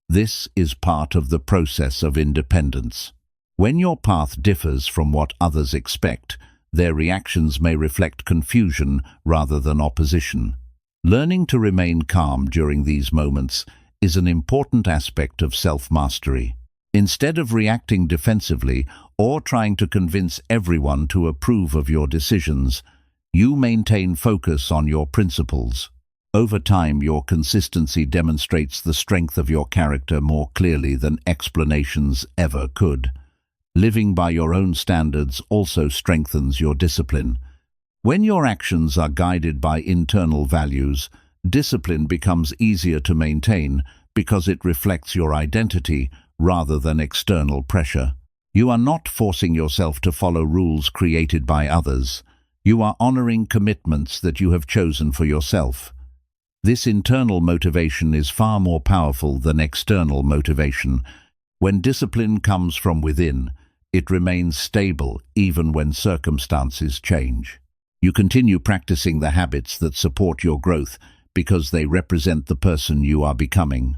This is part of the process of independence. When your path differs from what others expect, their reactions may reflect confusion rather than opposition. Learning to remain calm during these moments is an important aspect of self-mastery. Instead of reacting defensively or trying to convince everyone to approve of your decisions, you maintain focus on your principles. Over time, your consistency demonstrates the strength of your character more clearly than explanations ever could. Living by your own standards also strengthens your discipline. When your actions are guided by internal values, discipline becomes easier to maintain because it reflects your identity rather than external pressure. You are not forcing yourself to follow rules created by others. You are honoring commitments that you have chosen for yourself. This internal motivation is far more powerful than external motivation. When discipline comes from within, it remains stable even when circumstances change. You continue practicing the habits that support your growth because they represent the person you are becoming.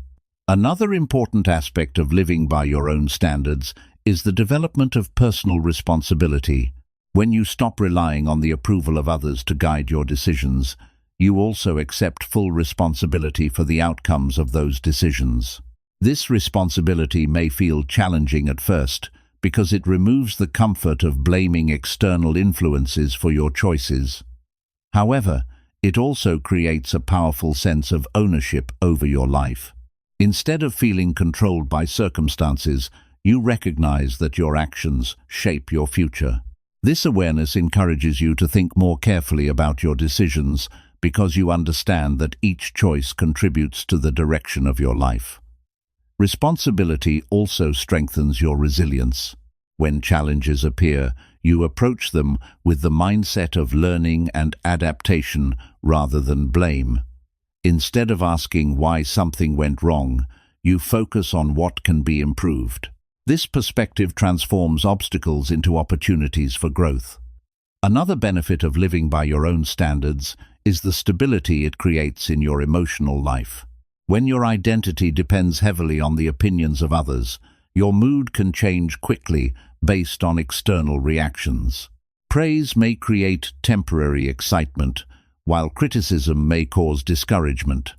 Another important aspect of living by your own standards is the development of personal responsibility. When you stop relying on the approval of others to guide your decisions, you also accept full responsibility for the outcomes of those decisions. This responsibility may feel challenging at first because it removes the comfort of blaming external influences for your choices. However, it also creates a powerful sense of ownership over your life. Instead of feeling controlled by circumstances, you recognize that your actions shape your future. This awareness encourages you to think more carefully about your decisions because you understand that each choice contributes to the direction of your life. Responsibility also strengthens your resilience. When challenges appear, you approach them with the mindset of learning and adaptation rather than blame. Instead of asking why something went wrong, you focus on what can be improved. This perspective transforms obstacles into opportunities for growth. Another benefit of living by your own standards is the stability it creates in your emotional life. When your identity depends heavily on the opinions of others, your mood can change quickly based on external reactions. Praise may create temporary excitement, while criticism may cause discouragement.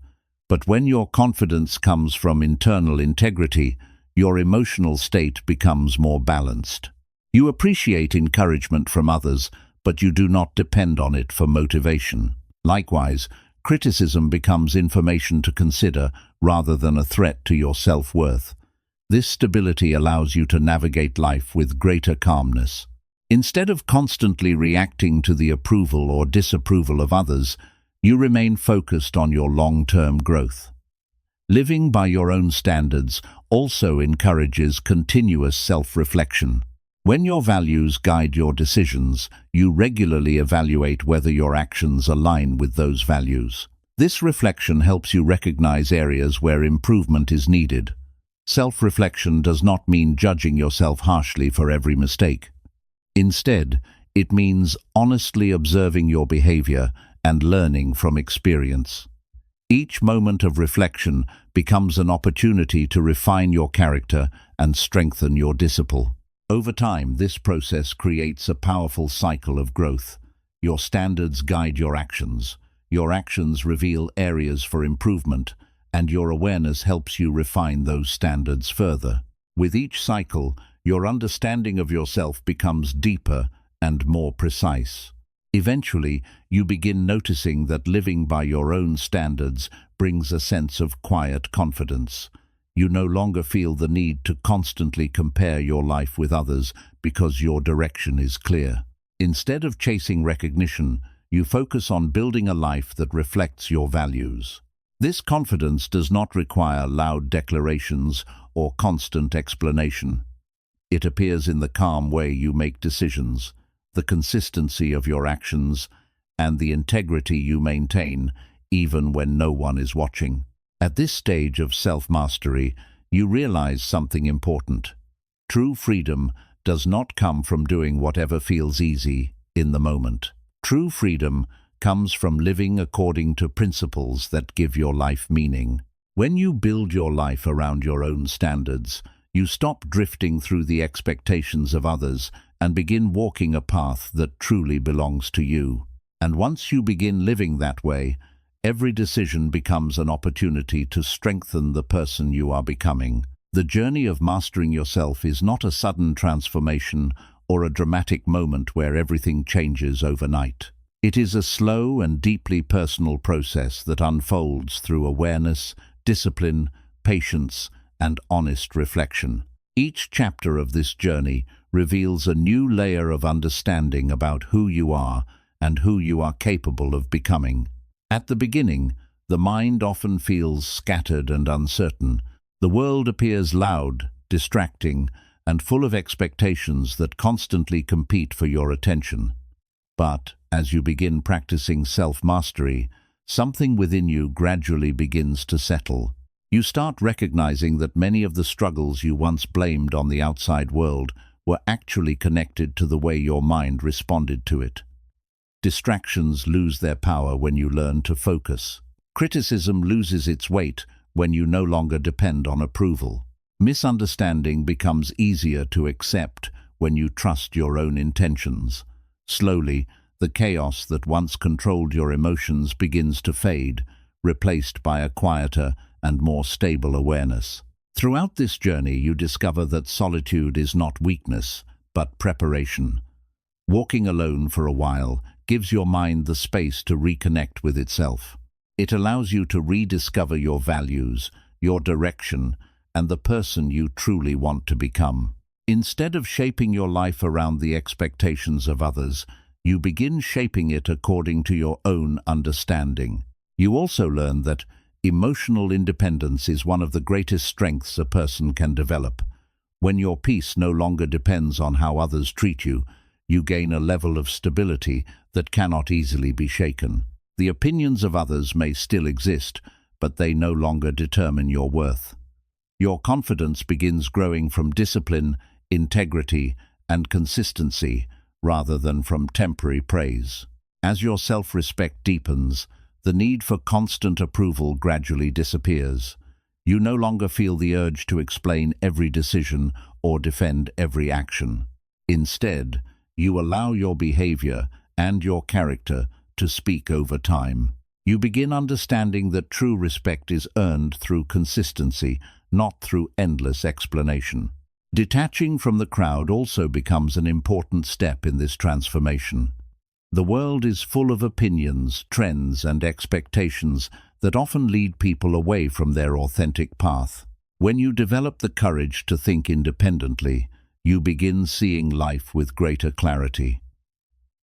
But when your confidence comes from internal integrity, your emotional state becomes more balanced. You appreciate encouragement from others, but you do not depend on it for motivation. Likewise, criticism becomes information to consider rather than a threat to your self-worth. This stability allows you to navigate life with greater calmness. Instead of constantly reacting to the approval or disapproval of others, you remain focused on your long-term growth. Living by your own standards also encourages continuous self-reflection. When your values guide your decisions, you regularly evaluate whether your actions align with those values. This reflection helps you recognize areas where improvement is needed. Self-reflection does not mean judging yourself harshly for every mistake. Instead, it means honestly observing your behavior and learning from experience. Each moment of reflection becomes an opportunity to refine your character and strengthen your discipline. Over time, this process creates a powerful cycle of growth. Your standards guide your actions reveal areas for improvement, and your awareness helps you refine those standards further. With each cycle, your understanding of yourself becomes deeper and more precise. Eventually, you begin noticing that living by your own standards brings a sense of quiet confidence. You no longer feel the need to constantly compare your life with others because your direction is clear. Instead of chasing recognition, you focus on building a life that reflects your values. This confidence does not require loud declarations or constant explanation. It appears in the calm way you make decisions, the consistency of your actions, and the integrity you maintain, even when no one is watching. At this stage of self-mastery, you realize something important. True freedom does not come from doing whatever feels easy in the moment. True freedom comes from living according to principles that give your life meaning. When you build your life around your own standards, you stop drifting through the expectations of others and begin walking a path that truly belongs to you. And once you begin living that way, every decision becomes an opportunity to strengthen the person you are becoming. The journey of mastering yourself is not a sudden transformation or a dramatic moment where everything changes overnight. It is a slow and deeply personal process that unfolds through awareness, discipline, patience, and honest reflection. Each chapter of this journey reveals a new layer of understanding about who you are and who you are capable of becoming. At the beginning, the mind often feels scattered and uncertain. The world appears loud, distracting, and full of expectations that constantly compete for your attention. But as you begin practicing self-mastery, something within you gradually begins to settle. You start recognizing that many of the struggles you once blamed on the outside world were actually connected to the way your mind responded to it. Distractions lose their power when you learn to focus. Criticism loses its weight when you no longer depend on approval. Misunderstanding becomes easier to accept when you trust your own intentions. Slowly, the chaos that once controlled your emotions begins to fade, replaced by a quieter and more stable awareness. Throughout this journey, you discover that solitude is not weakness, but preparation. Walking alone for a while gives your mind the space to reconnect with itself. It allows you to rediscover your values, your direction, and the person you truly want to become. Instead of shaping your life around the expectations of others, you begin shaping it according to your own understanding. You also learn that emotional independence is one of the greatest strengths a person can develop. When your peace no longer depends on how others treat you, you gain a level of stability that cannot easily be shaken. The opinions of others may still exist, but they no longer determine your worth. Your confidence begins growing from discipline, integrity, and consistency, rather than from temporary praise. As your self-respect deepens, the need for constant approval gradually disappears. You no longer feel the urge to explain every decision or defend every action. Instead, you allow your behavior and your character to speak over time. You begin understanding that true respect is earned through consistency, not through endless explanation. Detaching from the crowd also becomes an important step in this transformation. The world is full of opinions, trends, and expectations that often lead people away from their authentic path. When you develop the courage to think independently, you begin seeing life with greater clarity.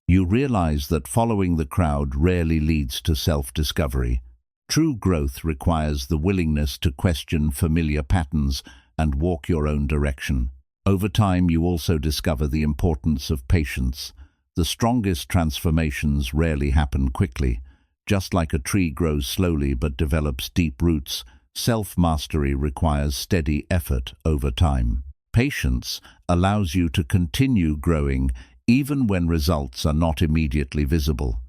You realize that following the crowd rarely leads to self-discovery. True growth requires the willingness to question familiar patterns and walk your own direction. Over time, you also discover the importance of patience. The strongest transformations rarely happen quickly. Just like a tree grows slowly but develops deep roots, self-mastery requires steady effort over time. Patience allows you to continue growing even when results are not immediately visible.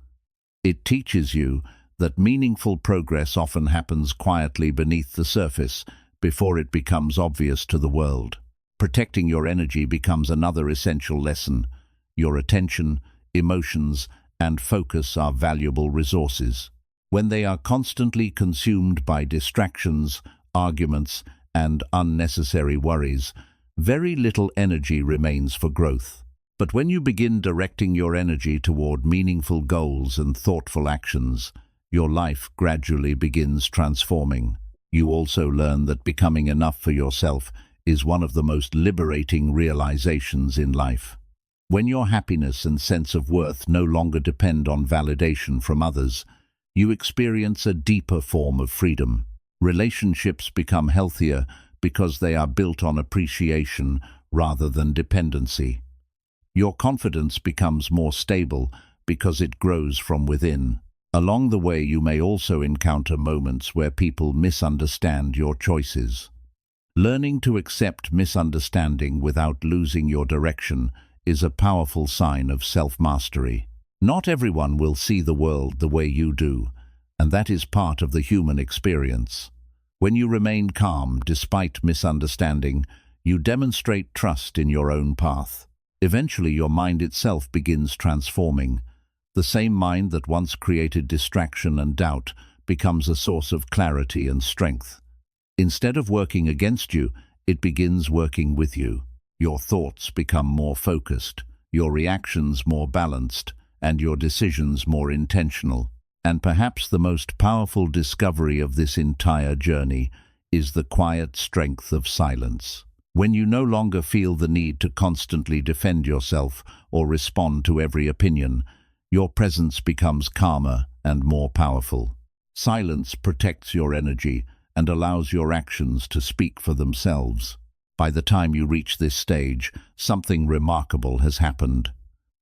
It teaches you that meaningful progress often happens quietly beneath the surface before it becomes obvious to the world. Protecting your energy becomes another essential lesson. Your attention, emotions, and focus are valuable resources. When they are constantly consumed by distractions, arguments, and unnecessary worries, very little energy remains for growth. But when you begin directing your energy toward meaningful goals and thoughtful actions, your life gradually begins transforming. You also learn that becoming enough for yourself is one of the most liberating realizations in life. When your happiness and sense of worth no longer depend on validation from others, you experience a deeper form of freedom. Relationships become healthier because they are built on appreciation rather than dependency. Your confidence becomes more stable because it grows from within. Along the way, you may also encounter moments where people misunderstand your choices. Learning to accept misunderstanding without losing your direction is a powerful sign of self-mastery. Not everyone will see the world the way you do, and that is part of the human experience. When you remain calm despite misunderstanding, you demonstrate trust in your own path. Eventually, your mind itself begins transforming. The same mind that once created distraction and doubt becomes a source of clarity and strength. Instead of working against you, it begins working with you. Your thoughts become more focused, your reactions more balanced, and your decisions more intentional. And perhaps the most powerful discovery of this entire journey is the quiet strength of silence. When you no longer feel the need to constantly defend yourself or respond to every opinion, your presence becomes calmer and more powerful. Silence protects your energy and allows your actions to speak for themselves. By the time you reach this stage, something remarkable has happened.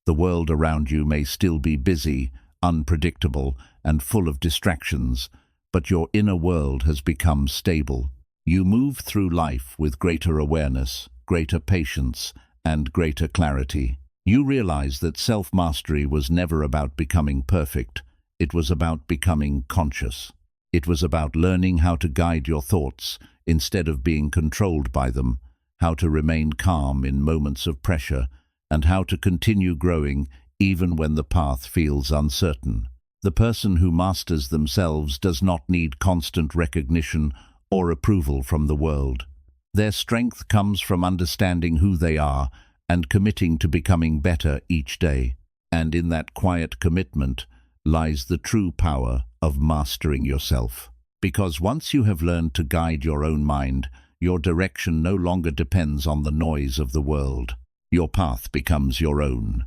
The world around you may still be busy, unpredictable, and full of distractions, but your inner world has become stable. You move through life with greater awareness, greater patience, and greater clarity. You realize that self-mastery was never about becoming perfect. It was about becoming conscious. It was about learning how to guide your thoughts instead of being controlled by them, how to remain calm in moments of pressure, and how to continue growing even when the path feels uncertain. The person who masters themselves does not need constant recognition or approval from the world. Their strength comes from understanding who they are and committing to becoming better each day. And in that quiet commitment lies the true power of mastering yourself. Because once you have learned to guide your own mind, your direction no longer depends on the noise of the world. Your path becomes your own.